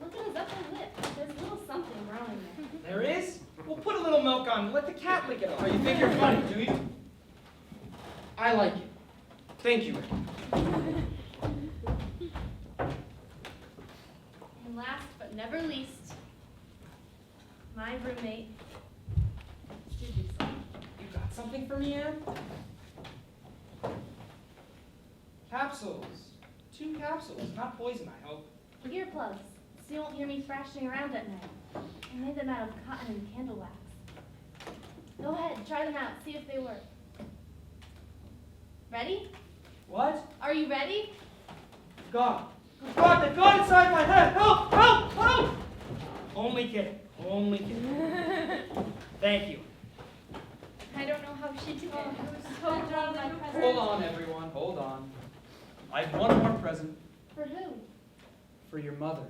Look at his upper lip. There's a little something growing there. There is? Well, put a little milk on and let the cat lick it off. Oh, you think you're funny, do you? I like it. Thank you. And last but never least, my roommate, Mr. Diesel. You got something for me, Anne? Capsules. 2 capsules. Not poison, I hope. Earplugs, so you won't hear me thrashing around at night. I made them out of cotton and candle wax. Go ahead, try them out, see if they work. Ready? What? Are you ready? God. God, they've gone inside my head! Help! Help! Help! Only kidding. Only kidding. Thank you. I don't know how she did it. Oh, It was so darling, my my present. Hold on, everyone. Hold on. I have one more present For who? for your mother.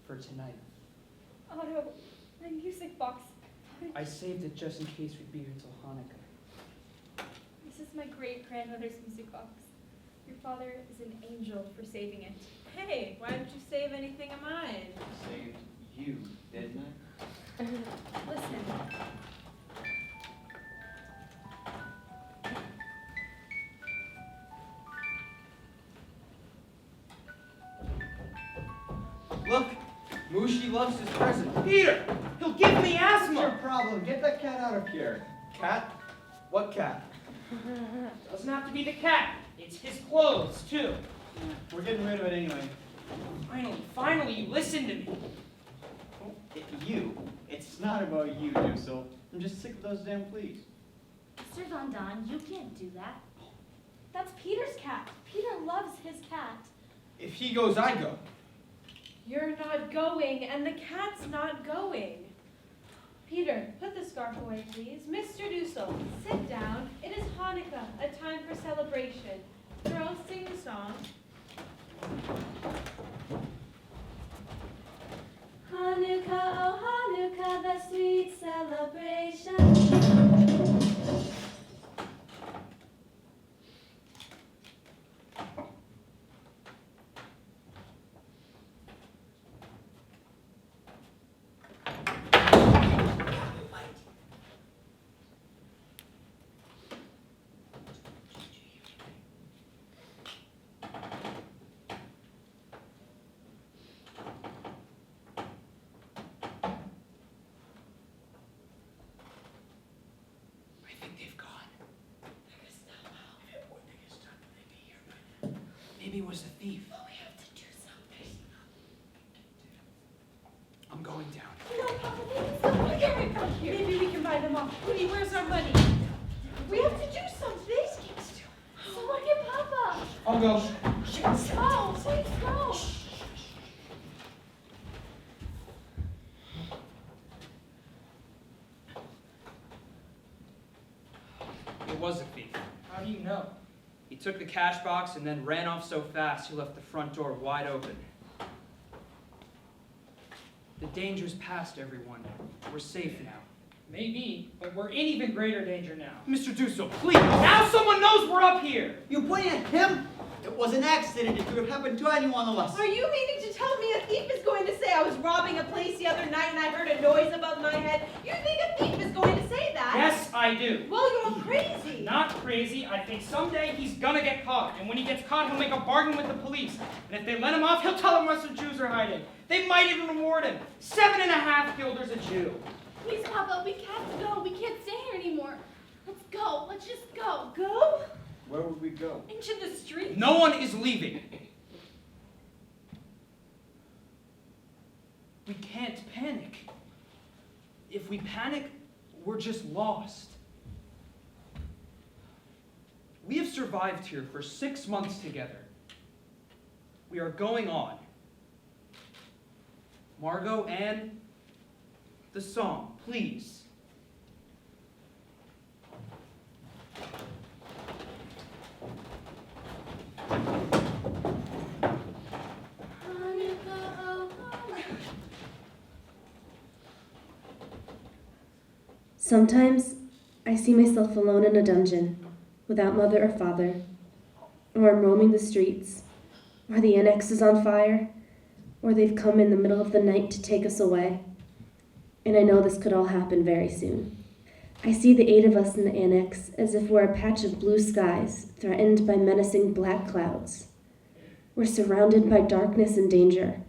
For tonight. Otto, my music box. I saved it just in case we'd be here till Hanukkah. This is my great-grandmother's music box. Your father is an angel for saving it. Hey, why didn't you save anything of mine? Saved you, didn't I? Listen. Look, Mushi loves his present. Peter, he'll give me What's your asthma. problem? Get that cat out of here. Cat? What cat? Doesn't have to be the cat. It's his clothes, too. We're getting rid of it anyway. Finally, you listen to me. It's not about you, Dussel. I'm just sick of those damn fleas. Mr. Von Don, you can't do that. That's Peter's cat. Peter loves his cat. If he goes, I go. You're not going, and the cat's not going. Peter, put the scarf away, please. Mr. Dussel, sit down. It is Hanukkah, a time for celebration. Girls, sing the song. Hanukkah, oh Hanukkah, the sweet celebration. I think they've gone. Maybe it was the thief. But we have to do something. I'm going down. No, Papa, they can still here. Maybe we can buy them off. Woody, where's our money? We have to do something. Someone get Papa! I'll go. Let's go, let's go! It was a thief. How do you know? He took the cash box and then ran off so fast he left the front door wide open. The danger's past, everyone. We're safe now. Maybe, but we're in even greater danger now. Mr. Dussel, please! Now someone knows we're up here! You pointing at him? It was an accident. It could have happened to any one of us. Are you meaning to tell me a thief is going to say I was robbing a place the other night and I heard a noise above my head? You think a thief is going to say that? Yes, I do. Well, you're crazy. Not crazy. I think someday he's gonna get caught. And when he gets caught, he'll make a bargain with the police. And if they let him off, he'll tell them where some Jews are hiding. They might even reward him. 7.5 guilders a Jew. Please, Papa, we can't go. We can't stay here anymore. Let's go. Let's just go. Go? Where would we go? Into the street? No one is leaving. We can't panic. If we panic, we're just lost. We have survived here for 6 months together. We are going on. Margot, Anne, the song, please. Sometimes I see myself alone in a dungeon, without mother or father, or I'm roaming the streets, or the annex is on fire, or they've come in the middle of the night to take us away. And I know this could all happen very soon. I see the 8 of us in the annex as if we're a patch of blue skies threatened by menacing black clouds. We're surrounded by darkness and danger,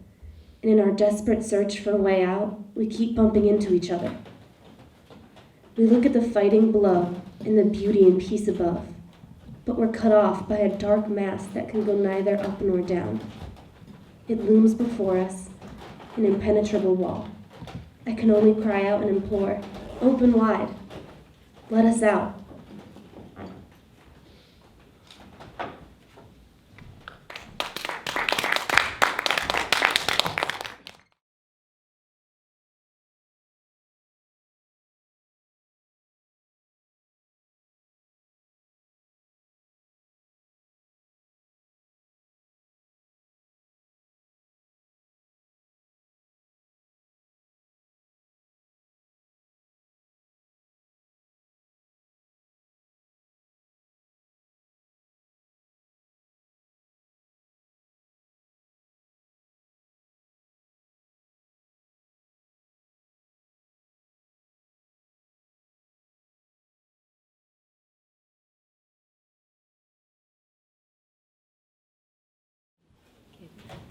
and in our desperate search for a way out, we keep bumping into each other. We look at the fighting below and the beauty and peace above, but we're cut off by a dark mass that can go neither up nor down. It looms before us, an impenetrable wall. I can only cry out and implore, open wide, let us out.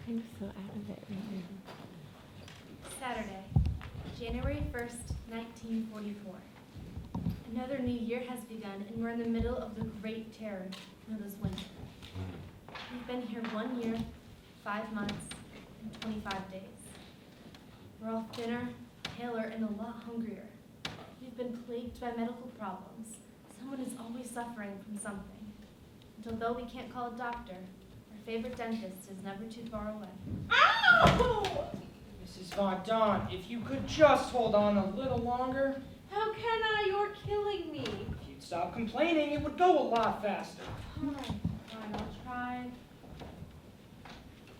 I'm so out of it right now. Saturday, January 1st, 1944. Another new year has begun, and we're in the middle of the Great Terror, known as winter. We've been here 1 year, 5 months, and 25 days. We're all thinner, paler, and a lot hungrier. We've been plagued by medical problems. Someone is always suffering from something. And although we can't call a doctor, our favorite dentist is never too far away. Ow! Mrs. Von Don, if you could just hold on a little longer. How can I? You're killing me. If you'd stop complaining, it would go a lot faster. Fine, I'll try.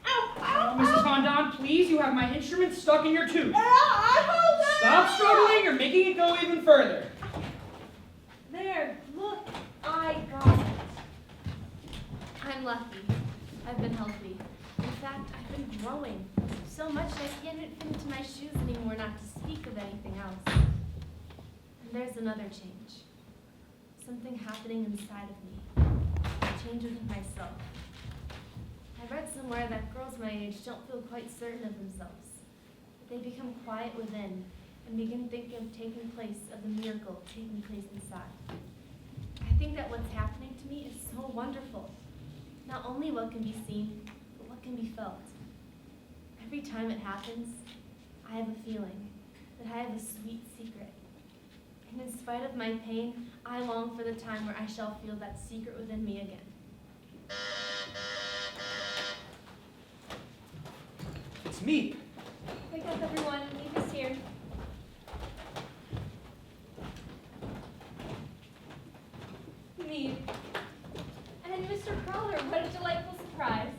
Mrs. Von Don, please, you have my instrument stuck in your tooth. Ow! Stop struggling, you're making it go even further. There, look, I got it. I'm lucky. I've been healthy. In fact, I've been growing so much that I can't even fit into my shoes anymore, not to speak of anything else. And there's another change. Something happening inside of me. A change within myself. I read somewhere that girls my age don't feel quite certain of themselves. They become quiet within and begin thinking of taking place of the miracle taking place inside. I think that what's happening to me is so wonderful. Not only what can be seen, but what can be felt. Every time it happens, I have a feeling that I have a sweet secret. And in spite of my pain, I long for the time where I shall feel that secret within me again. It's me. Wake up, everyone. Eve is here. Neve. And Mr. Crawler, what a delightful surprise.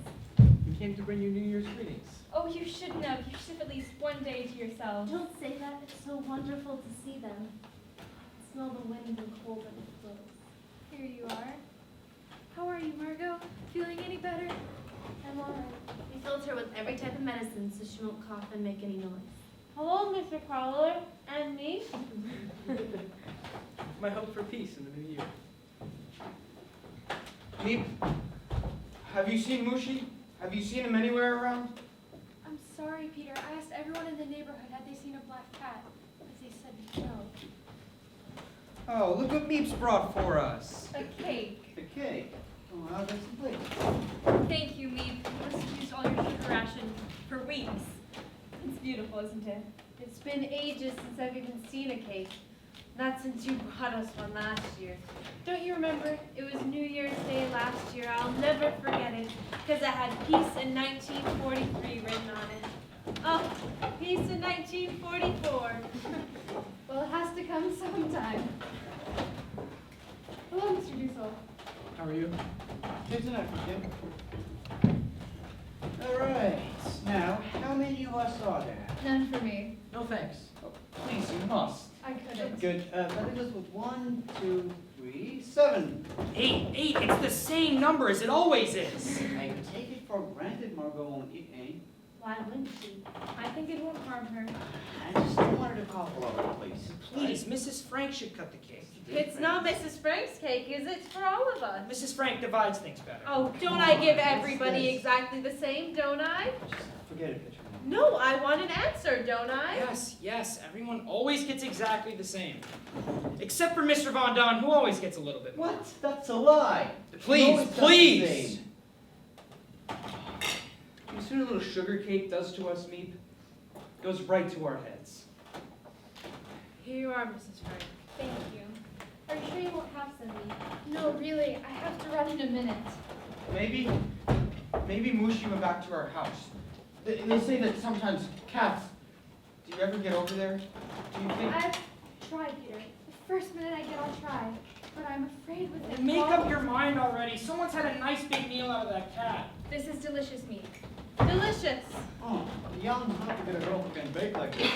We came to bring you New Year's greetings. Oh, you shouldn't have. You should have at least one day to yourselves. Don't say that. It's so wonderful to see them. Smell the wind and cold on the clothes. Here you are. How are you, Margot? Feeling any better? All right. We filled her with every type of medicine so she won't cough and make any noise. Hello, Mr. Caller, and me. My hope for peace in the new year. Meep, have you seen Mushi? Have you seen him anywhere around? I'm sorry, Peter. I asked everyone in the neighborhood had they seen a black cat, but they said no. Oh, look what Meep's brought for us. A cake. The cake. Oh, I'll get some plates. Thank you, Meep. You must have used all your sugar ration for weeks. It's beautiful, isn't it? It's been ages since I've even seen a cake. Not since you brought us one last year. Don't you remember? It was New Year's Day last year. I'll never forget it, because I had peace in 1943 written on it. Oh, peace in 1944. Well, it has to come sometime. Hello, Mr. Dussel. How are you? Here's an African. All right. Now, how many of us are there? None for me. No thanks. Oh, please, you must. I couldn't. Good. That leaves us with 1, 2, 3, 7. 8. It's the same number as it always is. I take it for granted Margot won't eat any. Why wouldn't she? I think it won't harm her. I just don't want her to cough all over the place. Please, Mrs. Frank should cut the cake. It's not Mrs. Frank's cake, is it? It's for all of us. Mrs. Frank divides things better. Oh, don't I give everybody exactly the same, don't I? Just forget it, Katrina. No, I want an answer, don't I? Yes, everyone always gets exactly the same. Except for Mr. Von Don, who always gets a little bit more. What? That's a lie. Please, please! You see what a little sugar cake does to us, Meep? Goes right to our heads. Here you are, Mrs. Frank. Thank you. Are you sure you won't have some meat? No, really. I have to run in a minute. Maybe Mushi went back to our house. They say that sometimes cats. Do you ever get over there? Do you think? I've tried, Peter. The first minute I get, I'll try. But I'm afraid with it. Make up your mind already. Someone's had a nice big meal out of that cat. This is delicious meat. Delicious. Oh, young, how to get a girl who can bake like this.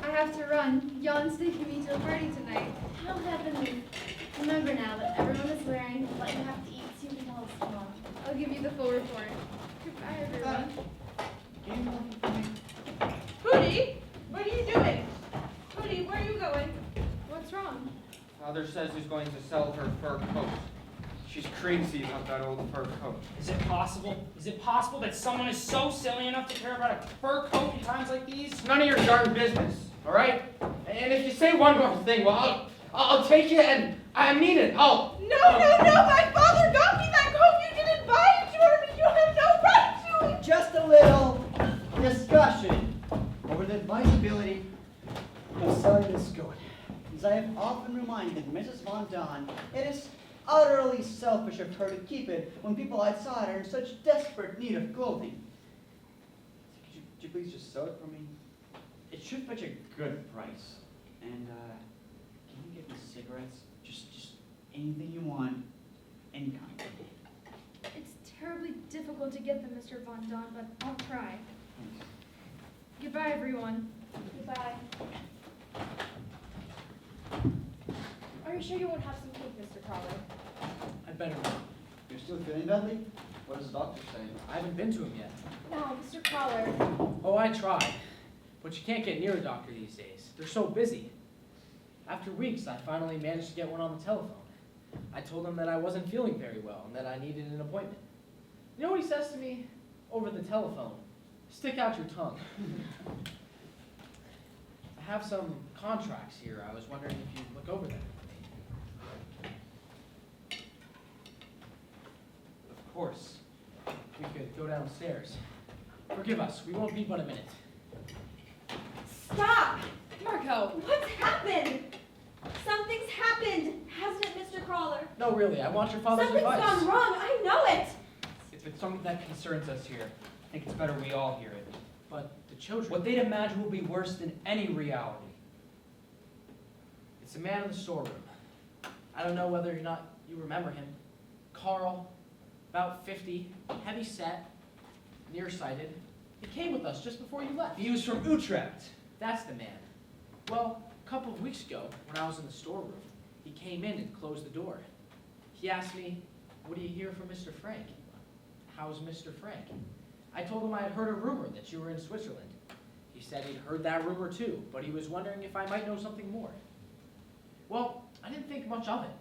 I have to run. Jan's taking me to a party tonight. How heavenly. Remember now that everyone is wearing what you have to eat so you can tell us tomorrow. I'll give you the full report. Goodbye, everyone. Hootie, what are you doing? Hootie, where are you going? What's wrong? Father says he's going to sell her fur coat. She's crazy about that old fur coat. Is it possible? Is it possible that someone is so silly enough to care about a fur coat in times like these? It's none of your darn business, all right? And if you say one more thing, well, I'll take it, and I mean it. No, my father got me that coat. You didn't buy it for me. You have no right to it. Just a little discussion over the advisability of selling this coat. As I have often reminded Mrs. Von Don, it is utterly selfish of her to keep it when people outside are in such desperate need of clothing. Could you please just sew it for me? It should fetch a good price. And can you get me cigarettes? Just anything you want, any kind. It's terribly difficult to get them, Mr. Von Don, but I'll try. Thanks. Goodbye, everyone. Goodbye. Are you sure you won't have some cake, Mr. Crawler? I'd better not. You're still feeling badly? What does the doctor say? I haven't been to him yet. No, Mr. Crawler. Oh, I tried. But you can't get near a doctor these days. They're so busy. After weeks, I finally managed to get one on the telephone. I told him that I wasn't feeling very well and that I needed an appointment. You know what he says to me? Over the telephone. Stick out your tongue. I have some contracts here. I was wondering if you'd look over them. Of course. We could go downstairs. Forgive us. We won't be but a minute. Stop! Marco! What's happened? Something's happened, hasn't it, Mr. Crawler? No, really. I want your father's Something's advice. gone wrong. I know it. If it's something that concerns us here, I think it's better we all hear it. But the children... What they'd imagine will be worse than any reality. It's a man in the storeroom. I don't know whether or not you remember him. Carl, about 50, heavy set, nearsighted. He came with us just before you left. He was from Utrecht. That's the man. Well, a couple of weeks ago, when I was in the storeroom, he came in and closed the door. He asked me, "What do you hear from Mr. Frank? How's Mr. Frank?" I told him I had heard a rumor that you were in Switzerland. He said he'd heard that rumor too, but he was wondering if I might know something more. Well, I didn't think much of it.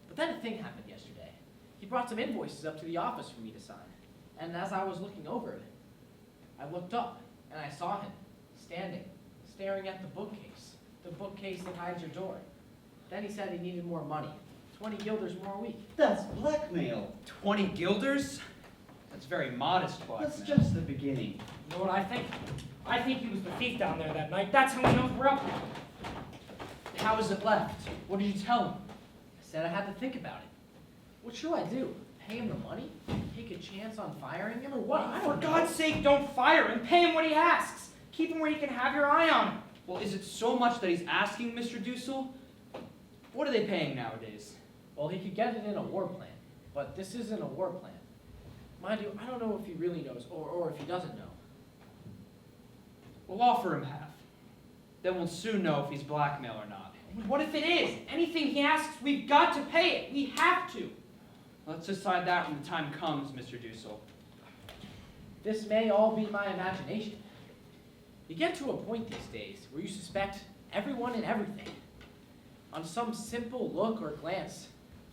But then a thing happened yesterday. He brought some invoices up to the office for me to sign. And as I was looking over it, I looked up and I saw him standing, staring at the bookcase that hides your door. Then he said he needed more money, 20 guilders more a week. That's blackmail. 20 guilders? That's very modest blackmail. That's just the beginning. You know what I think? I think he was the thief down there that night. That's how he knows we're up. How was it left? What did you tell him? I said I had to think about it. What should I do? Pay him the money? Take a chance on firing him or what? I For don't know. God's sake, don't fire him. Pay him what he asks. Keep him where you can have your eye on him. Well, is it so much that he's asking, Mr. Dussel? What are they paying nowadays? Well, he could get it in a war plan, but this isn't a war plan. Mind you, I don't know if he really knows or if he doesn't know. We'll offer him half. Then we'll soon know if he's blackmail or not. What if it is? Anything he asks, we've got to pay it. We have to. Let's decide that when the time comes, Mr. Dussel. This may all be my imagination. You get to a point these days where you suspect everyone and everything. On some simple look or glance,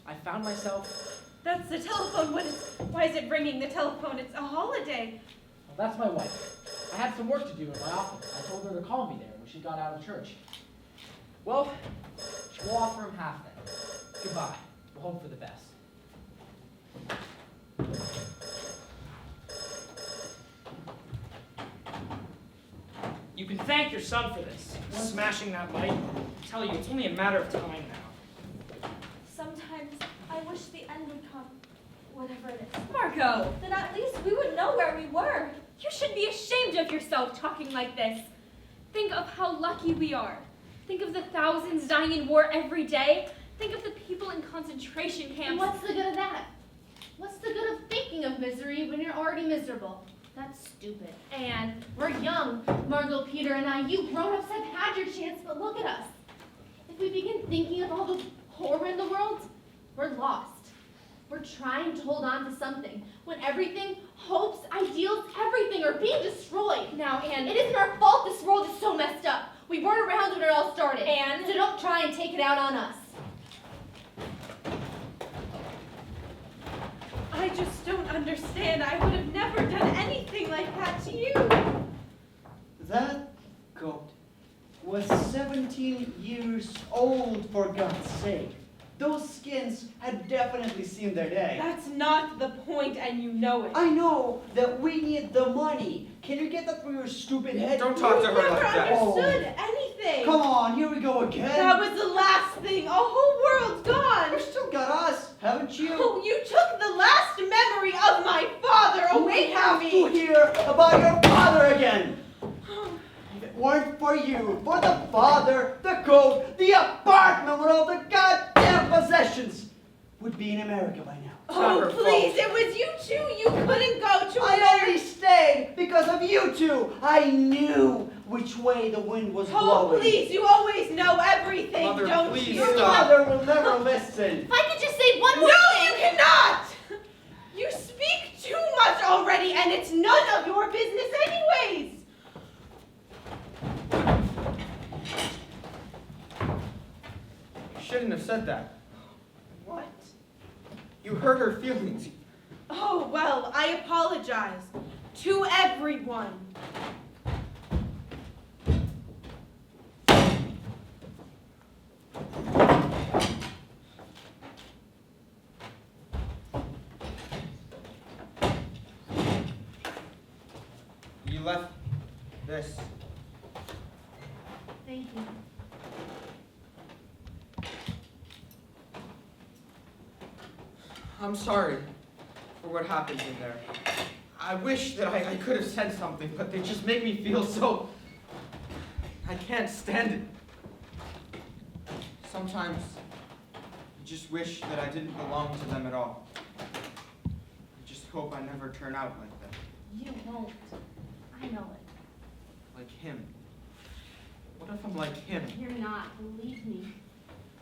I found myself... That's the telephone. Why is it ringing? The telephone. It's a holiday. Well, that's my wife. I had some work to do in my office. I told her to call me there when she got out of church. Well, we'll offer him half then. Goodbye. We'll hope for the best. You can thank your son for this. Smashing that light. I tell you, it's only a matter of time now. Sometimes I wish the end would come, whatever it is. Margot, then at least we would know where we were. You should be ashamed of yourself talking like this. Think of how lucky we are. Think of the thousands dying in war every day. Think of the people in concentration camps. And what's the good of that? What's the good of thinking of misery when you're already miserable? That's stupid. And we're young, Margot, Peter, and I. You grown-ups have had your chance, but look at us. If we begin thinking of all the horror in the world, we're lost. We're trying to hold on to something when everything, hopes, ideals, everything are being destroyed. Now, Anne, it isn't our fault this world is so messed up. We weren't around when it all started. Anne, so don't try and take it out on us. I just don't understand. I would have never done anything like that to you. That goat was 17 years old, for God's sake. Those skins had definitely seen their day. That's not the point, and you know it. I know that we need the money. Can you get that through your stupid head? Don't talk to her Never like that. understood anything. Come on, here we go again. That was the last thing. A whole world's gone. You've still got us, haven't you? Oh, you took the last memory of my father away We from have me. to hear about your father again. If it weren't for you, for the father, the goat, the apartment with all the goddamn possessions, would be in America by now. Oh, please, it was you two. You couldn't go to I only stayed because of you two. I knew which way the wind was Oh, blowing. please, you always know everything, Mother, don't please you? Your stop. mother will never listen. If I could just say one more No, thing. you cannot! You speak too much already, and it's none of your business anyways. You shouldn't have said that. What? You hurt her feelings. Oh, well, I apologize. To everyone. You left this. Thank you. I'm sorry for what happened in there. I wish that I could have said something, but they just make me feel so... I can't stand it. Sometimes I just wish that I didn't belong to them at all. I just hope I never turn out like that. You won't. I know it. Like him. What if I'm like him? You're not. Believe me.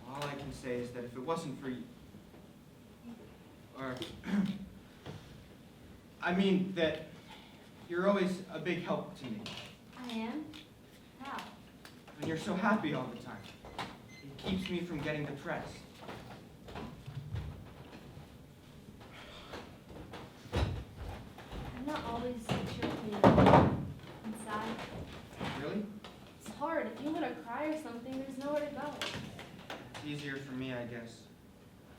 All I can say is that if it wasn't for you... Or... I mean that You're always a big help to me. I am? How? And you're so happy all the time. It keeps me from getting depressed. I'm not always so cheerful inside. Really? It's hard. If you want to cry or something, there's nowhere to go. It's easier for me, I guess.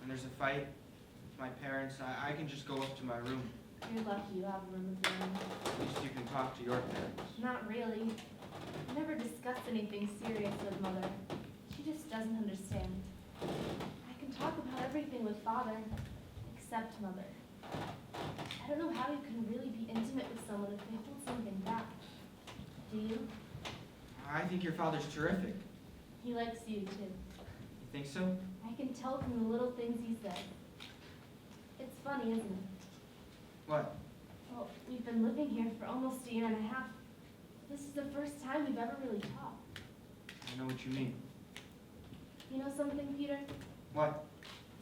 When there's a fight with my parents, I can just go up to my room. You're lucky you have a room of your own. At least you can talk to your parents. Not really. I never discussed anything serious with Mother. She just doesn't understand. I can talk about everything with Father, except Mother. I don't know how you can really be intimate with someone if they hold something back. Do you? I think your father's terrific. He likes you, too. You think so? I can tell from the little things he says. It's funny, isn't it? What? Well, we've been living here for almost a year and a half. This is the first time we've ever really talked. I know what you mean. You know something, Peter? What?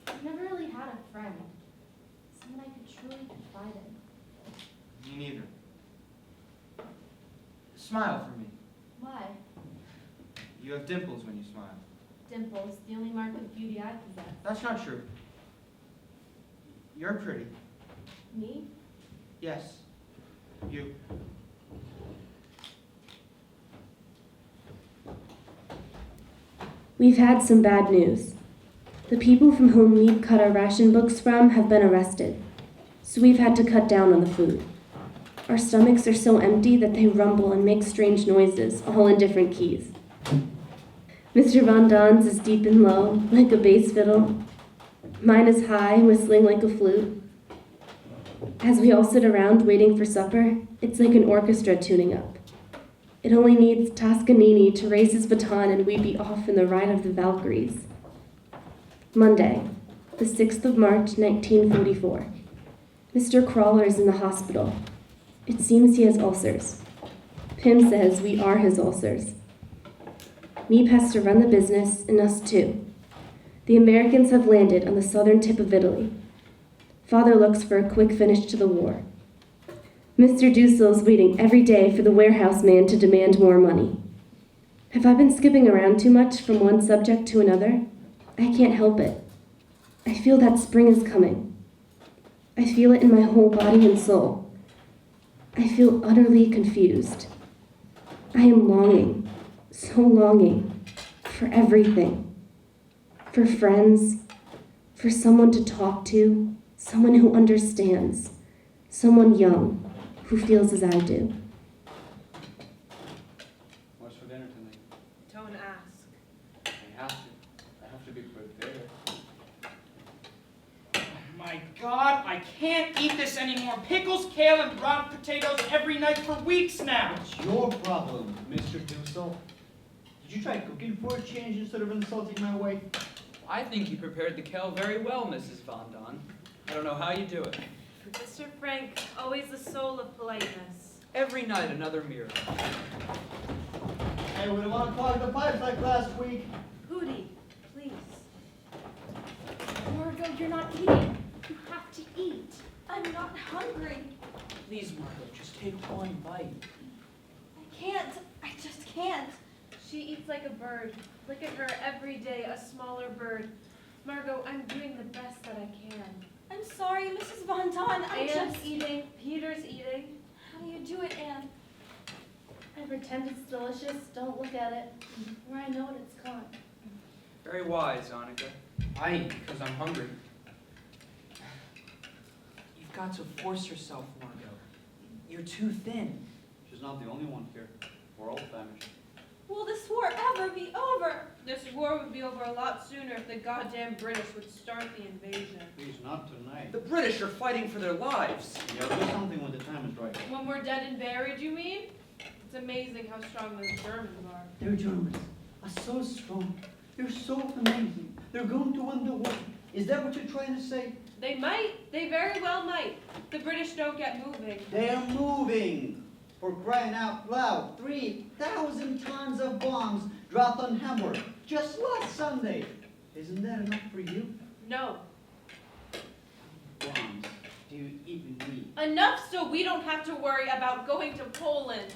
I've never really had a friend. Someone I could truly confide in. Me neither. Smile for me. Why? You have dimples when you smile. Dimples, the only mark of beauty I possess. That's not true. You're pretty. Me? Yes. You. We've had some bad news. The people from whom we've cut our ration books from have been arrested, so we've had to cut down on the food. Our stomachs are so empty that they rumble and make strange noises, all in different keys. Mr. Von Don's is deep and low, like a bass fiddle. Mine is high, whistling like a flute. As we all sit around waiting for supper, it's like an orchestra tuning up. It only needs Toscanini to raise his baton and we'd be off in the ride of the Valkyries. Monday, the 6th of March, 1944. Mr. Crawler is in the hospital. It seems he has ulcers. Pim says we are his ulcers. Meep has to run the business, and us too. The Americans have landed on the southern tip of Italy. Father looks for a quick finish to the war. Mr. Dussel is waiting every day for the warehouse man to demand more money. Have I been skipping around too much from one subject to another? I can't help it. I feel that spring is coming. I feel it in my whole body and soul. I feel utterly confused. I am longing, so longing, for everything. For friends, for someone to talk to, someone who understands, someone young who feels as I do. What's for dinner tonight? Don't ask. I have to be prepared. My God, I can't eat this anymore. Pickles, kale, and brown potatoes every night for weeks now. It's your problem, Mr. Dussel. Did you try cooking for a change instead of insulting my wife? I think you prepared the kale very well, Mrs. Von Don. I don't know how you do it. Mr. Frank, always the soul of politeness. Every night another miracle. Hey, we don't want to clog the pipes like last week. Hootie, please. Margot, you're not eating. You have to eat. I'm not hungry. Please, Margot, just take one bite. I can't. I just can't. She eats like a bird. Look at her every day, a smaller bird. Margot, I'm doing the best that I can. I'm sorry, Mrs. Von Don. Anne's eating. Peter's eating. How do you do it, Anne? I pretend it's delicious. Don't look at it. Where I know what it's caught. Very wise, Annika. I eat because I'm hungry. You've got to force yourself, Margot. You're too thin. She's not the only one here. We're all famished. Will this war ever be over? This war would be over a lot sooner if the goddamn British would start the invasion. Please, not tonight. The British are fighting for their lives. Yeah, do something when the time is right. When we're dead and buried, you mean? It's amazing how strong those Germans are. Their Germans are so strong. They're so amazing. They're going to win the war. Is that what you're trying to say? They might. They very well might. The British don't get moving. They're moving. For crying out loud, 3,000 tons of bombs dropped on Hamburg just last Sunday. Isn't that enough for you? No. Bombs do you even need? Enough so we don't have to worry about going to Poland.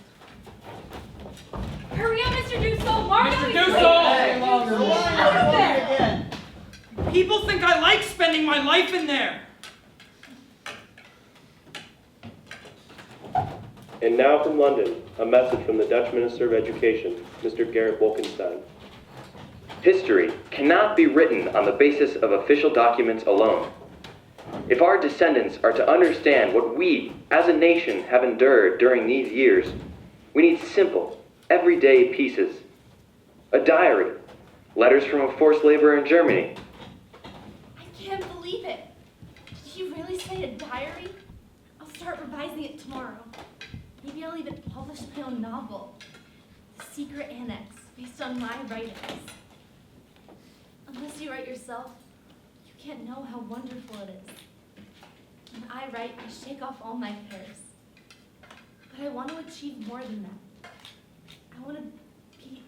Hurry up, Mr. Dussel! Margo! Mr. is Dussel! waiting. Hey, longer, again. People think I like spending my life in there. And now from London, a message from the Dutch Minister of Education, Mr. Gerrit Wolkenstein. History cannot be written on the basis of official documents alone. If our descendants are to understand what we, as a nation, have endured during these years, we need simple, everyday pieces. A diary, letters from a forced laborer in Germany. I can't believe it. Did you really say a diary? I'll start revising it tomorrow. Maybe I'll even publish my own novel. The Secret Annex, based on my writings. Unless you write yourself, you can't know how wonderful it is. When I write, I shake off all my cares. But I want to achieve more than that. I want to be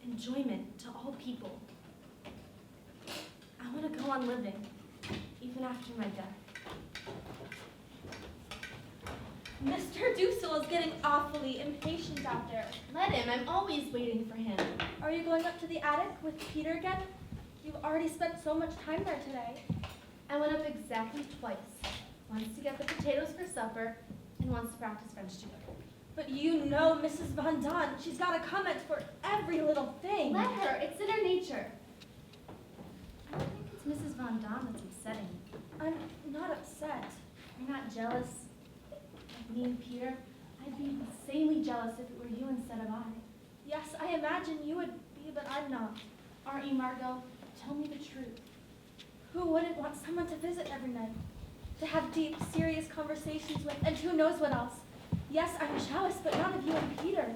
enjoyment to all people. I want to go on living, even after my death. Mr. Dussel is getting awfully impatient out there. Let him, I'm always waiting for him. Are you going up to the attic with Peter again? You've already spent so much time there today. I went up exactly twice. Once to get the potatoes for supper, and once to practice French together. But you know Mrs. Van Don, she's got a comment for every little thing. Let her, it's in her nature. I don't think it's Mrs. Van Don that's upsetting me. I'm not upset. You're not jealous? Like me and Peter? I'd be insanely jealous if it were you instead of I. Yes, I imagine you would be, but I'm not. Aren't you, Margot? Tell me the truth. Who wouldn't want someone to visit every night? To have deep, serious conversations with, and who knows what else? Yes, I'm jealous, but not of you and Peter.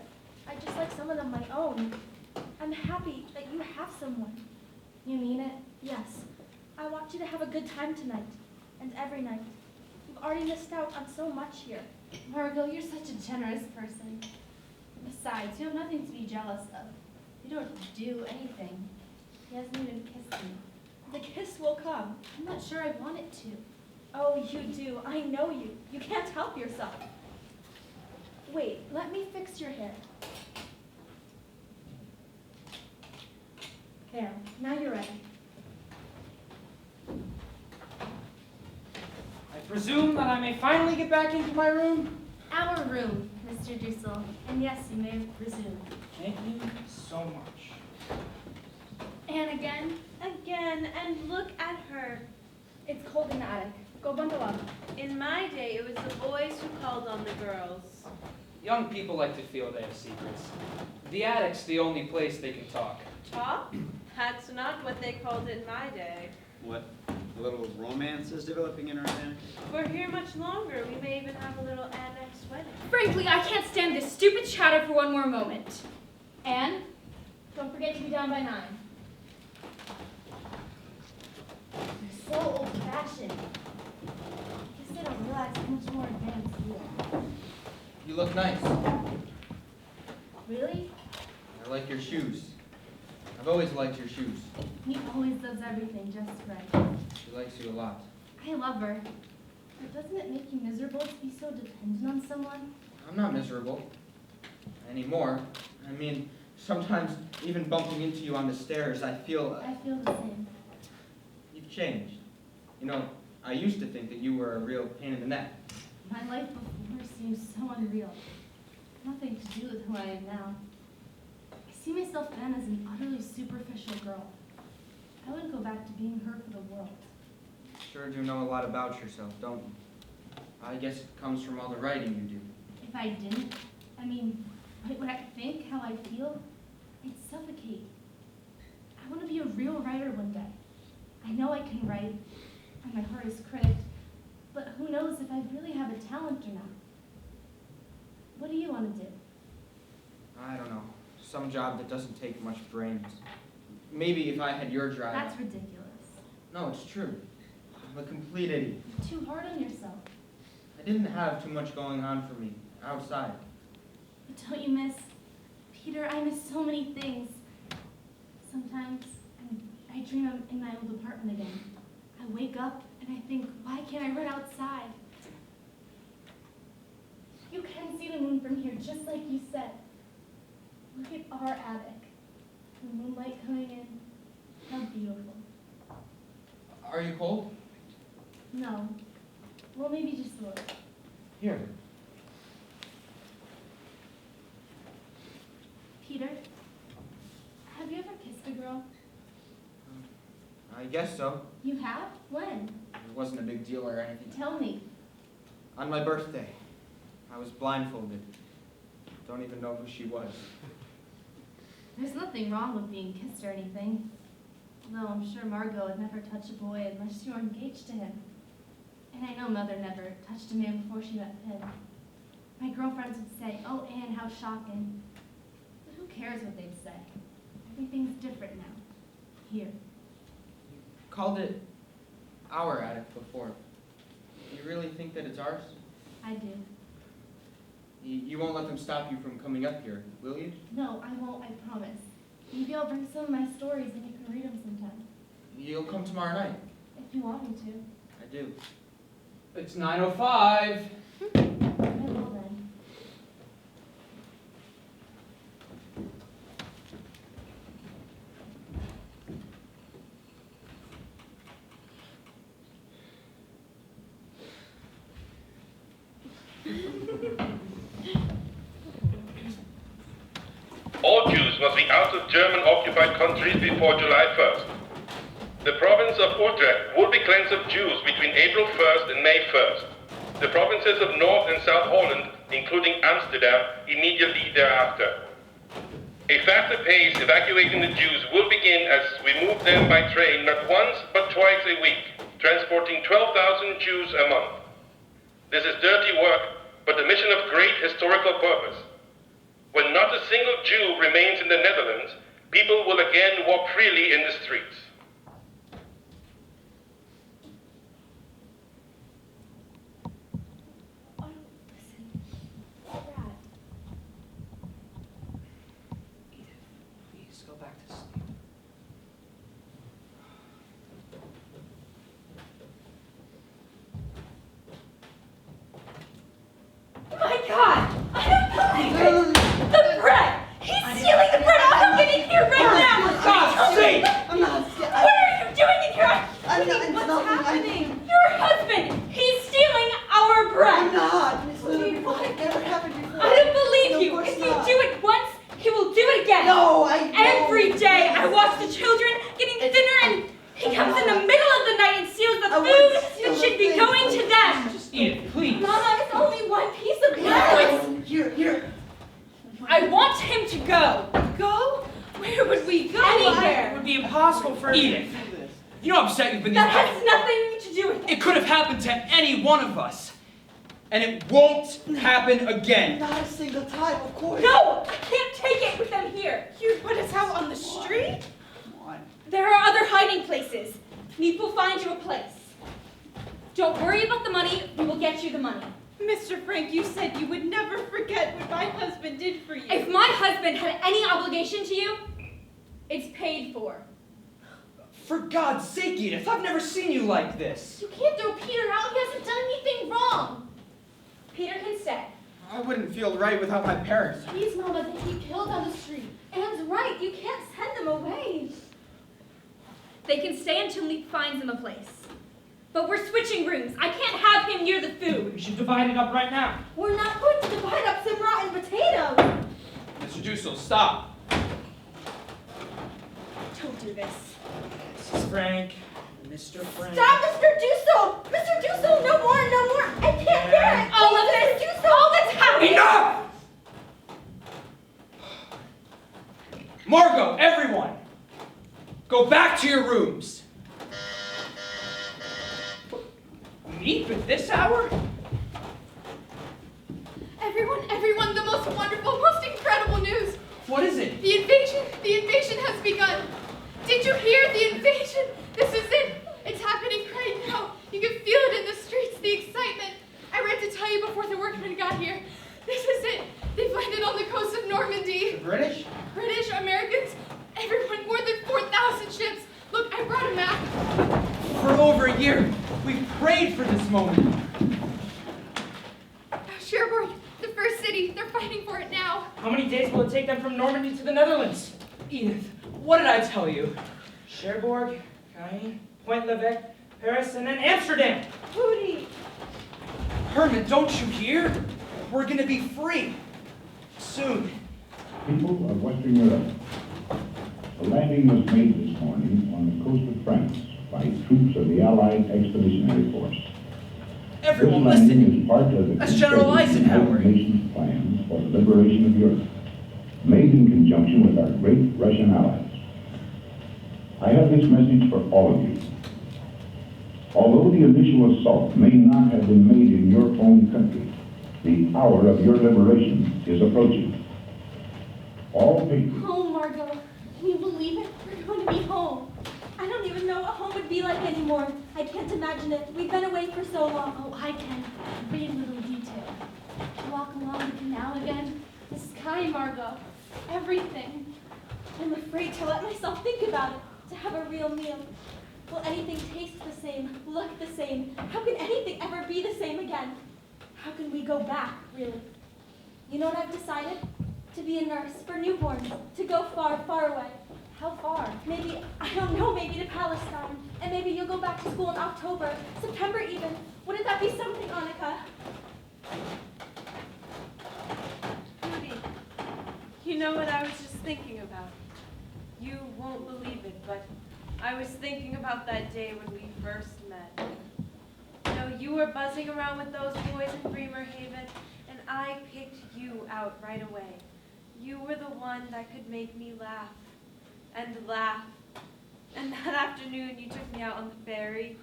I just like someone of my own. I'm happy that you have someone. You mean it? Yes. I want you to have a good time tonight, and every night. You've already missed out on so much here. Margot, you're such a generous person. Besides, you have nothing to be jealous of. You don't do anything. He hasn't even kissed me. The kiss will come. I'm not sure I want it to. Oh, you do. I know you. You can't help yourself. Wait, let me fix your hair. There, now you're ready. I presume that I may finally get back into my room? Our room, Mr. Dussel. And yes, you may have presumed. Thank you so much. And again? Again, and look at her. It's cold in the attic. Go bundle up. In my day, it was the boys who called on the girls. Young people like to feel they have secrets. The attic's the only place they can talk. Talk? That's not what they called it in my day. What? A little romance is developing in our attic? If we're here much longer, we may even have a little annex wedding. Frankly, I can't stand this stupid chatter for one more moment. Anne, don't forget to be down by 9. You're so old-fashioned. I guess they don't realize how much more advanced you are. You look nice. Really? I like your shoes. I've always liked your shoes. He always does everything just right. She likes you a lot. I love her. But doesn't it make you miserable to be so dependent on someone? I'm not miserable. Anymore. I mean, sometimes even bumping into you on the stairs, I feel the same. You've changed. You know, I used to think that you were a real pain in the neck. My life before seems so unreal. Nothing to do with who I am now. I see myself then as an utterly superficial girl. I wouldn't go back to being her for the world. Sure do know a lot about yourself, don't you? I guess it comes from all the writing you do. If I didn't, write what I think, how I feel, I'd suffocate. I want to be a real writer one day. I know I can write. I'm my hardest critic. But who knows if I really have a talent or not. What do you want to do? I don't know. Some job that doesn't take much brains. Maybe if I had your drive. That's ridiculous. No, it's true. I'm a complete idiot. You're too hard on yourself. I didn't have too much going on for me outside. But don't you miss? Peter, I miss so many things. Sometimes I dream I'm in my old apartment again. I wake up and I think, why can't I run outside? from here, just like you said. Look at our attic. The moonlight coming in. How beautiful. Are you cold? No. Well, maybe just a little. Here. Peter, have you ever kissed a girl? I guess so. You have? When? It wasn't a big deal or anything. Tell me. On my birthday, I was blindfolded. Don't even know who she was. There's nothing wrong with being kissed or anything. Though I'm sure Margot would never touch a boy unless you were engaged to him. And I know Mother never touched a man before she met him. My girlfriends would say, "Oh, Anne, how shocking." But who cares what they'd say? Everything's different now. Here. Called it our attic before. You really think that it's ours? I do. You won't let them stop you from coming up here, will you? No, I won't, I promise. Maybe I'll bring some of my stories and you can read them sometime. You'll come tomorrow night. If you want me to. I do. It's 9:05. I will then. All Jews must be out of German-occupied countries before July 1st. The province of Utrecht will be cleansed of Jews between April 1st and May 1st. The provinces of North and South Holland, including Amsterdam, immediately thereafter. A faster pace evacuating the Jews will begin as we move them by train not once but twice a week, transporting 12,000 Jews a month. This is dirty work, but a mission of great historical purpose. When not a single Jew remains in the Netherlands, people will again walk freely in the streets. Please go back to sleep. My God! I don't believe it! The bread! He's stealing the bread! I'm getting here right now! For God's sake! I'm not. What are you doing in here? I'm not. What's happening? Your husband! He's stealing our bread! I'm not. Miss Lily, What? it never happened before. I don't believe No, you! of course If you not. do it once, he will do it again! No, Every day I watch the children getting thinner and he comes in the middle of the night and steals the food that should be going to them! Just eat it, please. Mama, it's only one piece of bread! Here. I want him to go! Go? Where would we go? It Anywhere! would be impossible for Edith. You know how upset you've been these That has nothing to do with it! It could have happened to any one of us. And it won't happen again. Not a single time, of course. No! I can't take it with them here! You put us out on the street? Come on. There are other hiding places. Neep will find you a place. Don't worry about the money. We will get you the money. Mr. Frank, you said you would never forget what my husband did for you. If my husband had any obligation to you, it's paid for. For God's sake, Edith, I've never seen you like this. You can't throw Peter out. He hasn't done anything wrong. Peter can stay. I wouldn't feel right without my parents. Please, Mama, they get killed on the street. Anne's right. You can't send them away. They can stay until Neep finds them a place. But we're switching rooms. I can't have him near the food. We should divide it up right now. We're not going to divide up some rotten potatoes. Mr. Dussel, stop. Don't do this. Mrs. Frank, Mr. Frank. Stop, Mr. Dussel! Mr. Dussel, no more, no more. I can't bear it. All of this. All that's happening. Enough! Margot, everyone, go back to your rooms. Neep at this hour? Everyone, the most wonderful, most incredible news. What is it? The invasion has begun. Did you hear the invasion? This is it. It's happening right now. You can feel it in the streets, the excitement. I read to tell you before the workmen got here. This is it. They've landed on the coast of Normandy. The British? British, Americans, everyone, more than 4,000 ships. Look, I brought a map. For over a year, we've prayed for this moment. Cherbourg, the first city. They're fighting for it now. How many days will it take them from Normandy to the Netherlands? Edith, what did I tell you? Cherbourg, Caen, Point l'Evêque, Paris, and then Amsterdam. Hootie! Herman, don't you hear? We're gonna be free. Soon. People of Western Europe, the landing was made this morning on the coast of France by troops of the Allied Expeditionary Force. Everyone, this landing listen. is part of the That's General Eisenhower. United Nations plans for the liberation of Europe, made in conjunction with our great Russian allies. I have this message for all of you. Although the initial assault may not have been made in your own country, the hour of your liberation is approaching. All patriots. Home, Margot. Can you believe it? We're going to be home. I don't even know what home would be like anymore. I can't imagine it. We've been away for so long. Oh, I can. Every little detail. Walk along the canal again. The sky, Margot. Everything. I'm afraid to let myself think about it. To have a real meal. Will anything taste the same? Look the same? How can anything ever be the same again? How can we go back, really? You know what I've decided? To be a nurse for newborns. To go far, far away. How far? Maybe, I don't know, maybe to Palestine. And maybe you'll go back to school in October, September even. Wouldn't that be something, Annika? Hootie, you know what I was just thinking about? You won't believe it, but I was thinking about that day when we first met. You know, you were buzzing around with those boys in Bremerhaven, and I picked you out right away. You were the one that could make me laugh and laugh. And that afternoon you took me out on the ferry,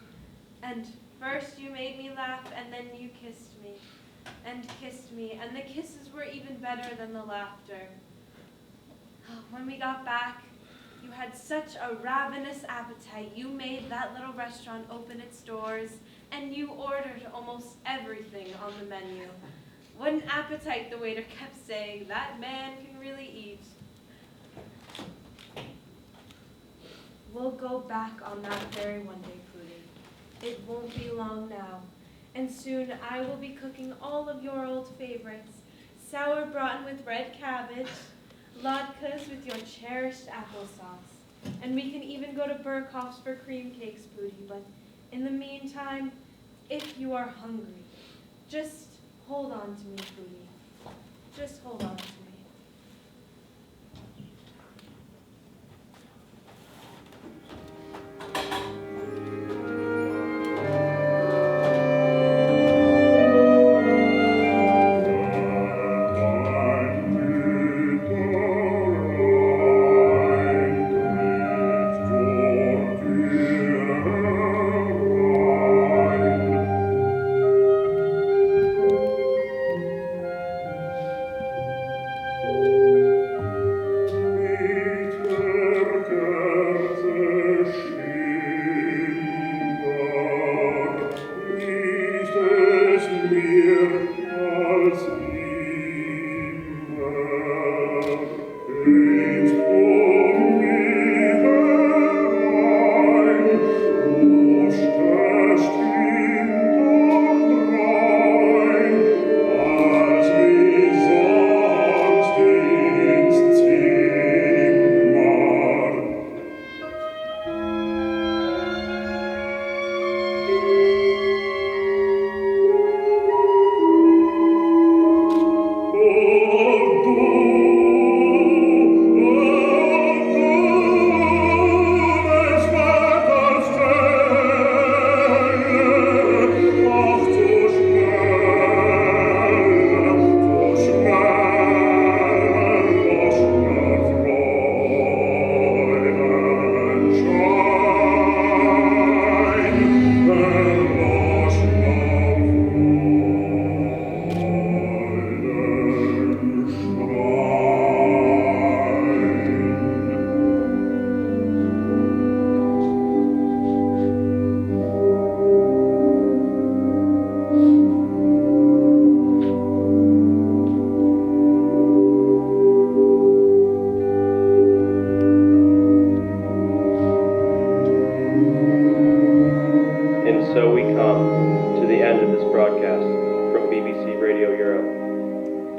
and first you made me laugh, and then you kissed me, and the kisses were even better than the laughter. When we got back, you had such a ravenous appetite. You made that little restaurant open its doors, and you ordered almost everything on the menu. What an appetite, the waiter kept saying. That man can really eat. We'll go back on that ferry one day, Pootie. It won't be long now. And soon I will be cooking all of your old favorites. Sour braten with red cabbage, latkes with your cherished applesauce. And we can even go to Burkhoff's for cream cakes, Pootie. But in the meantime, if you are hungry, just hold on to me, Pootie. Just hold on to me.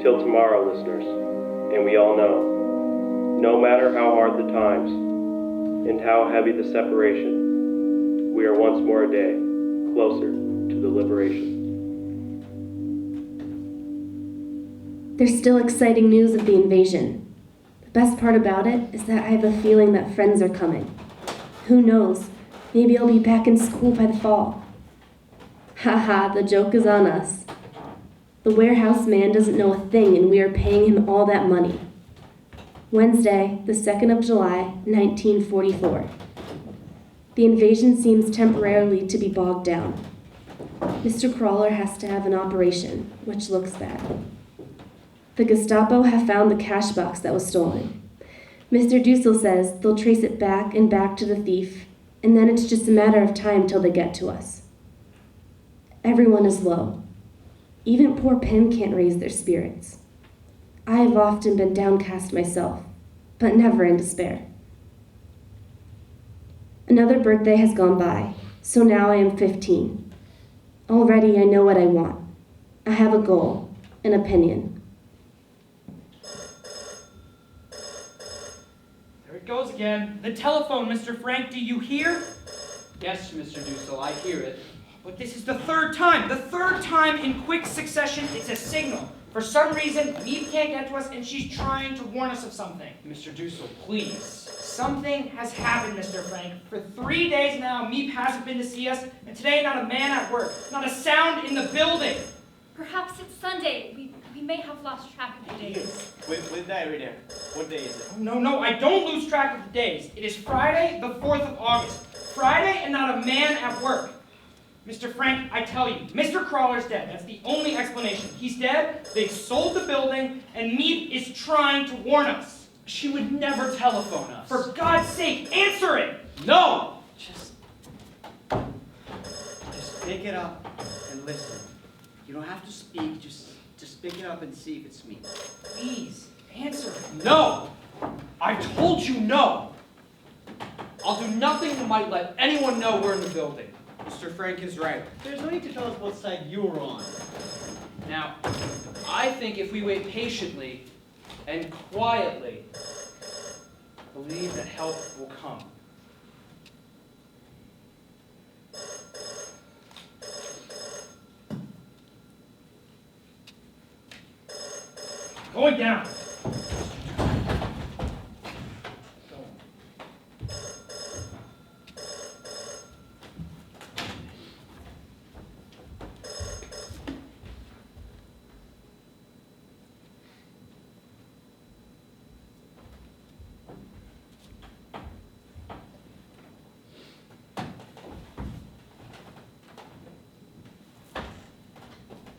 Till tomorrow, listeners, and we all know, no matter how hard the times and how heavy the separation, we are once more a day closer to the liberation. There's still exciting news of the invasion. The best part about it is that I have a feeling that friends are coming. Who knows? Maybe I'll be back in school by the fall. Haha, the joke is on us. The warehouse man doesn't know a thing, and we are paying him all that money. Wednesday, the 2nd of July, 1944. The invasion seems temporarily to be bogged down. Mr. Crawler has to have an operation, which looks bad. The Gestapo have found the cash box that was stolen. Mr. Dussel says they'll trace it back and back to the thief, and then it's just a matter of time till they get to us. Everyone is low. Even poor Pim can't raise their spirits. I have often been downcast myself, but never in despair. Another birthday has gone by, so now I am 15. Already I know what I want. I have a goal, an opinion. There it goes again. The telephone, Mr. Frank, do you hear? Yes, Mr. Dussel, I hear it. But this is the third time in quick succession it's a signal. For some reason, Meep can't get to us and she's trying to warn us of something. Mr. Dussel, please. Something has happened, Mr. Frank. For 3 days now, Meep hasn't been to see us, and today not a man at work, not a sound in the building. Perhaps it's Sunday. We may have lost track of the days. With diary there. What day is it? No, I don't lose track of the days. It is Friday, the 4th of August. Friday and not a man at work. Mr. Frank, I tell you, Mr. Crawler's dead. That's the only explanation. He's dead, they've sold the building, and Meep is trying to warn us. She would never telephone us. For God's sake, answer it! No! Just pick it up and listen. You don't have to speak, just pick it up and see if it's me. Please, answer it. No! I told you no! I'll do nothing that might let anyone know we're in the building. Mr. Frank is right. There's no need to tell us what side you're on. Now, I think if we wait patiently and quietly, believe that help will come. Going down.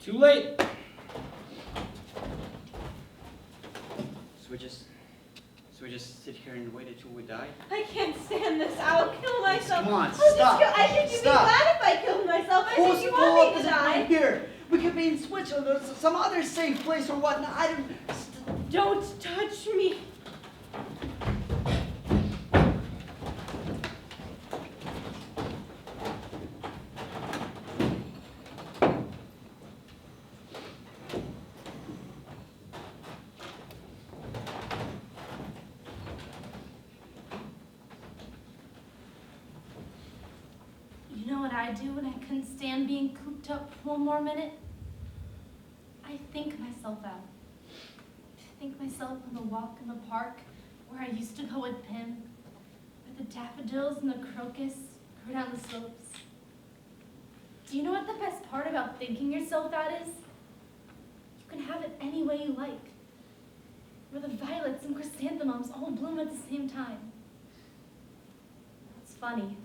Too late. So we just sit here and wait until we die? I can't stand this. I'll kill myself. Come on, I'll stop. I think you'd be glad if I killed myself. I think you want me to die. Here. We could be in Switzerland or some other safe place or whatnot. I don't... Don't touch me. You know what I do when I couldn't stand being cooped up for one more minute? I think myself out. I think myself on the walk in the park where I used to go with Pim, where the daffodils and the crocus grew down the slopes. Do you know what the best part about thinking yourself out is? You can have it any way you like, where the violets and chrysanthemums all bloom at the same time. It's funny.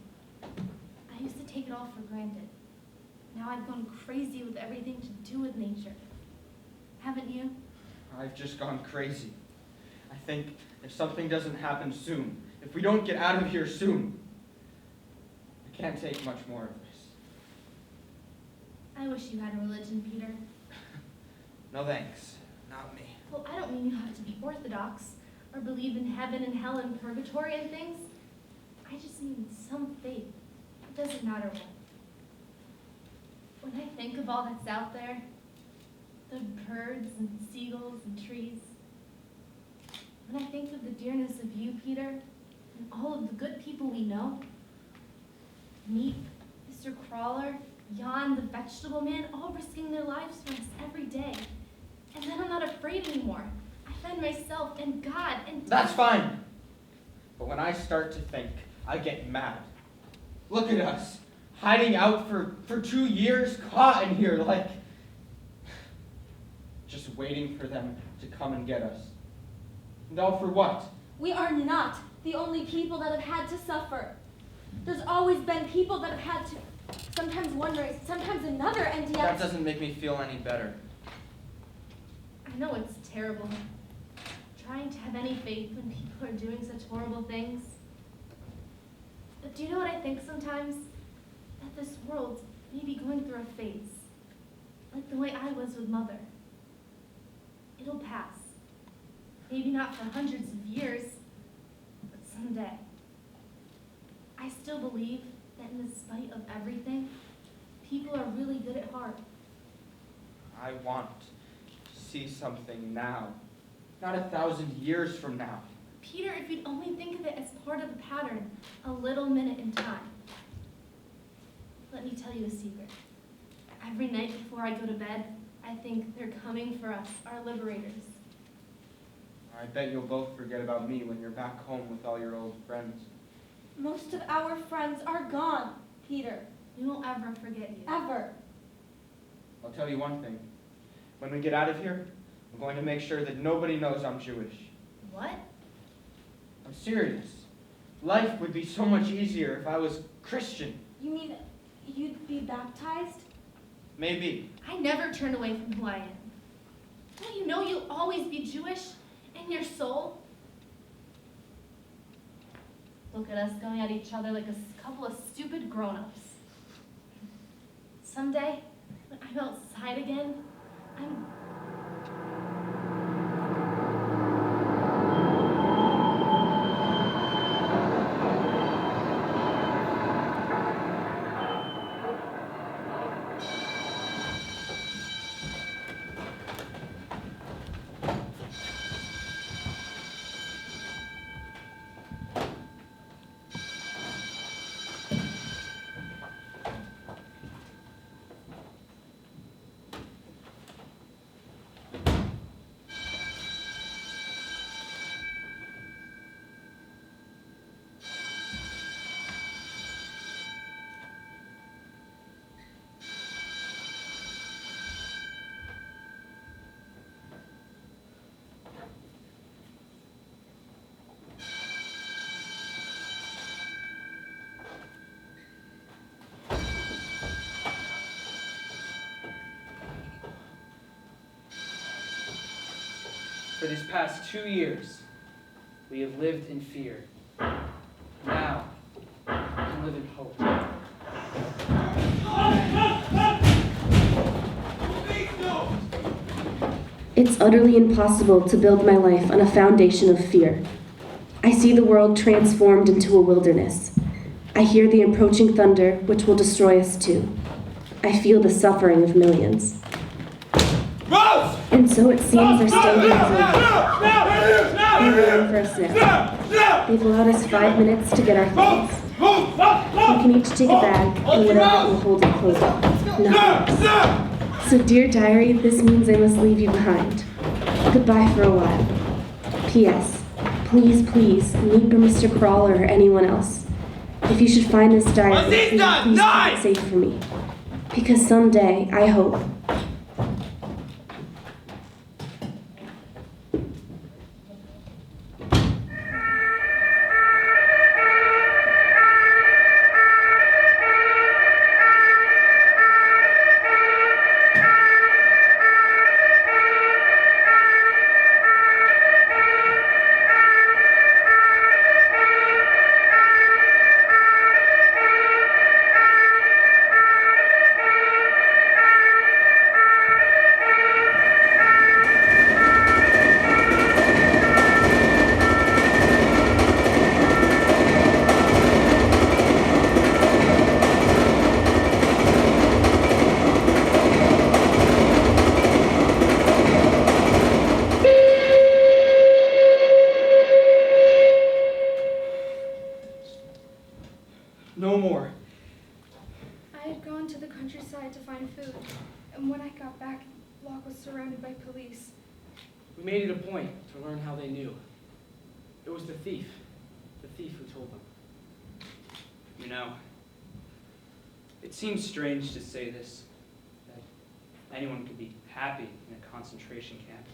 I used to take it all for granted. Now I've gone crazy with everything to do with nature. Haven't you? I've just gone crazy. I think if something doesn't happen soon, if we don't get out of here soon, I can't take much more of this. I wish you had a religion, Peter. No thanks. Not me. Well, I don't mean you have to be orthodox or believe in heaven and hell and purgatory and things. I just mean some faith. It doesn't matter what. When I think of all that's out there, the birds and seagulls and trees. When I think of the dearness of you, Peter, and all of the good people we know, Meep, Mr. Crawler, Jan, the vegetable man, all risking their lives for us every day. And then I'm not afraid anymore. I find myself and God and That's fine. But when I start to think, I get mad. Look at us, hiding out for 2 years, caught in here like... just waiting for them to come and get us. And all for what? We are not the only people that have had to suffer. There's always been people that have had to, sometimes one race, sometimes another, and yet... That doesn't make me feel any better. I know it's terrible. Trying to have any faith when people are doing such horrible things. But do you know what I think sometimes? That this world may be going through a phase. Like the way I was with Mother. It'll pass. Maybe not for hundreds of years, but someday. I still believe that in spite of everything, people are really good at heart. I want to see something now, not 1,000 years from now. Peter, if you'd only think of it as part of a pattern, a little minute in time. Let me tell you a secret. Every night before I go to bed, I think they're coming for us, our liberators. I bet you'll both forget about me when you're back home with all your old friends. Most of our friends are gone, Peter. We won't ever forget you. Ever. I'll tell you one thing. When we get out of here, I'm going to make sure that nobody knows I'm Jewish. What? I'm serious. Life would be so much easier if I was Christian. You mean you'd be baptized? Maybe. I never turn away from who I am. Don't you know you'll always be Jewish in your soul? Look at us going at each other like a couple of stupid grown-ups. Someday, when I'm outside again, I'm... For these past 2 years, we have lived in fear. Now, we can live in hope. It's utterly impossible to build my life on a foundation of fear. I see the world transformed into a wilderness. I hear the approaching thunder, which will destroy us too. I feel the suffering of millions. Rose! And so it seems our standing is over. They're ready for us now. They've allowed us 5 minutes to get our things. We can each take a bag and whatever will hold it closer. Nothing else. So, dear diary, this means I must leave you behind. Goodbye for a while. P.S. Please, please, meet for Mr. Crawler or anyone else. If you should find this diary, please keep it safe for me. Because someday, I hope, surrounded by police. We made it a point to learn how they knew. It was the thief who told them. You know, it seems strange to say this, that anyone could be happy in a concentration camp.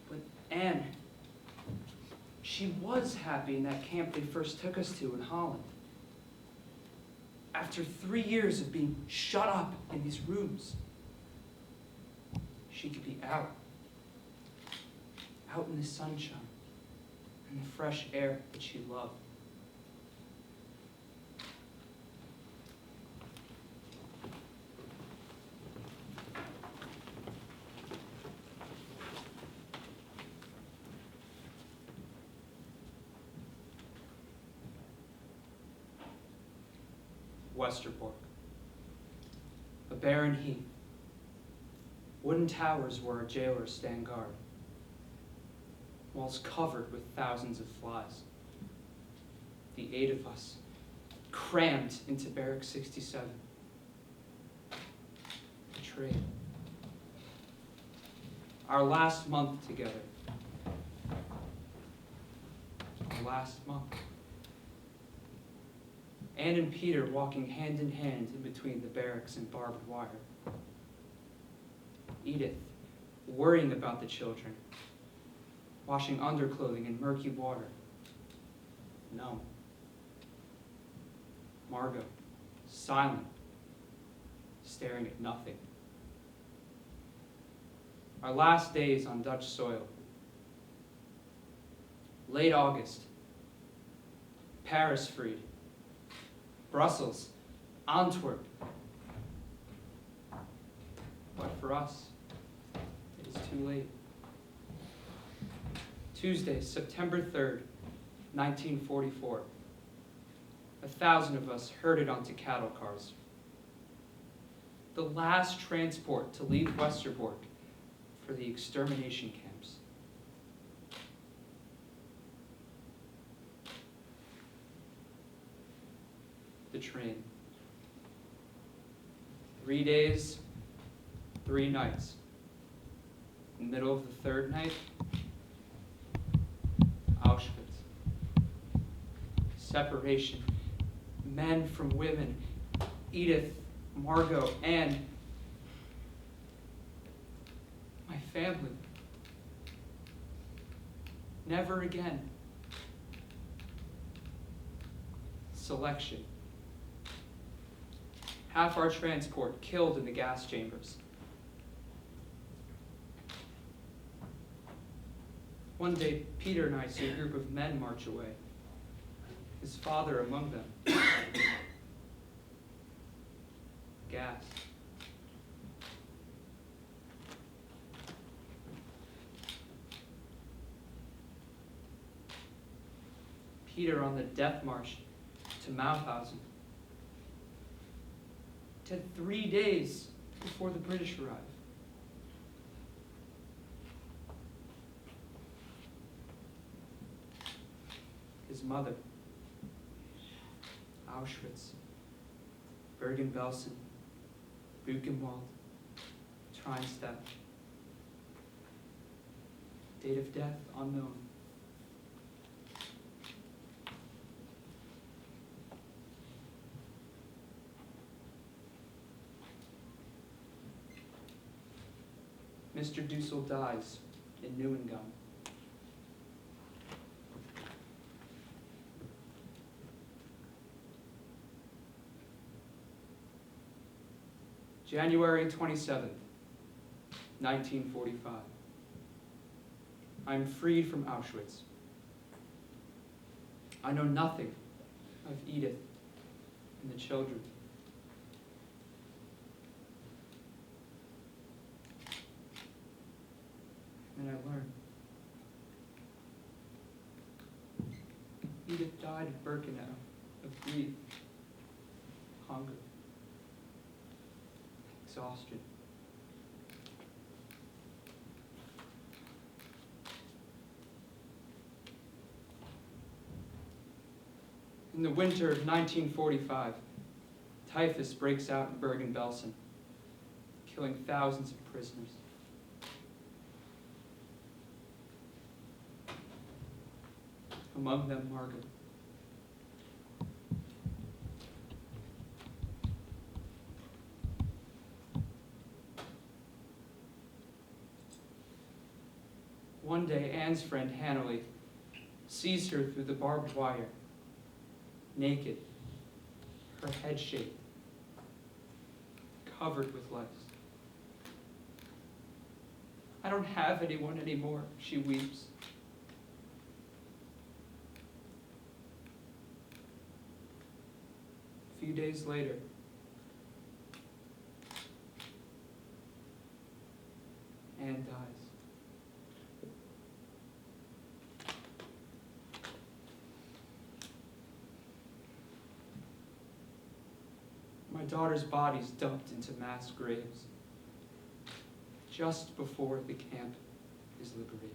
But Anne, she was happy in that camp they first took us to in Holland. After 3 years of being shut up in these rooms, she could be out in the sunshine and the fresh air that she loved. Westerbork, a barren heath. Wooden towers where our jailers stand guard. Walls covered with thousands of flies. The 8 of us, crammed into Barrack 67. Betrayed. Our last month together. Our last month. Anne and Peter walking hand in hand in between the barracks and barbed wire. Edith, worrying about the children, washing underclothing in murky water. Numb. Margot, silent, staring at nothing. Our last days on Dutch soil. Late August. Paris freed. Brussels, Antwerp. But for us, it is too late. Tuesday, September 3rd, 1944. 1,000 of us herded onto cattle cars. The last transport to leave Westerbork for the extermination camps. The train. 3 days, 3 nights. In the middle of the 3rd night, Auschwitz. Separation. Men from women. Edith, Margot, Anne. My family. Never again. Selection. Half our transport killed in the gas chambers. One day, Peter and I see a group of men march away, his father among them. Gas. Peter on the death march to Mauthausen. 3 days before the British arrived. His mother, Auschwitz, Bergen-Belsen, Buchenwald, Treinstadt. Date of death unknown. Mr. Dussel dies in Neuengamme. January 27th, 1945. I'm freed from Auschwitz. I know nothing of Edith and the children. And I learned. Edith died in Birkenau of grief, hunger, exhaustion. In the winter of 1945, typhus breaks out in Bergen-Belsen, killing thousands of prisoners. Among them, Margot. One day, Anne's friend Hanley sees her through the barbed wire, naked, her head shaved, covered with lice. I don't have anyone anymore, she weeps. A few days later, Anne dies. My daughter's body's dumped into mass graves just before the camp is liberated.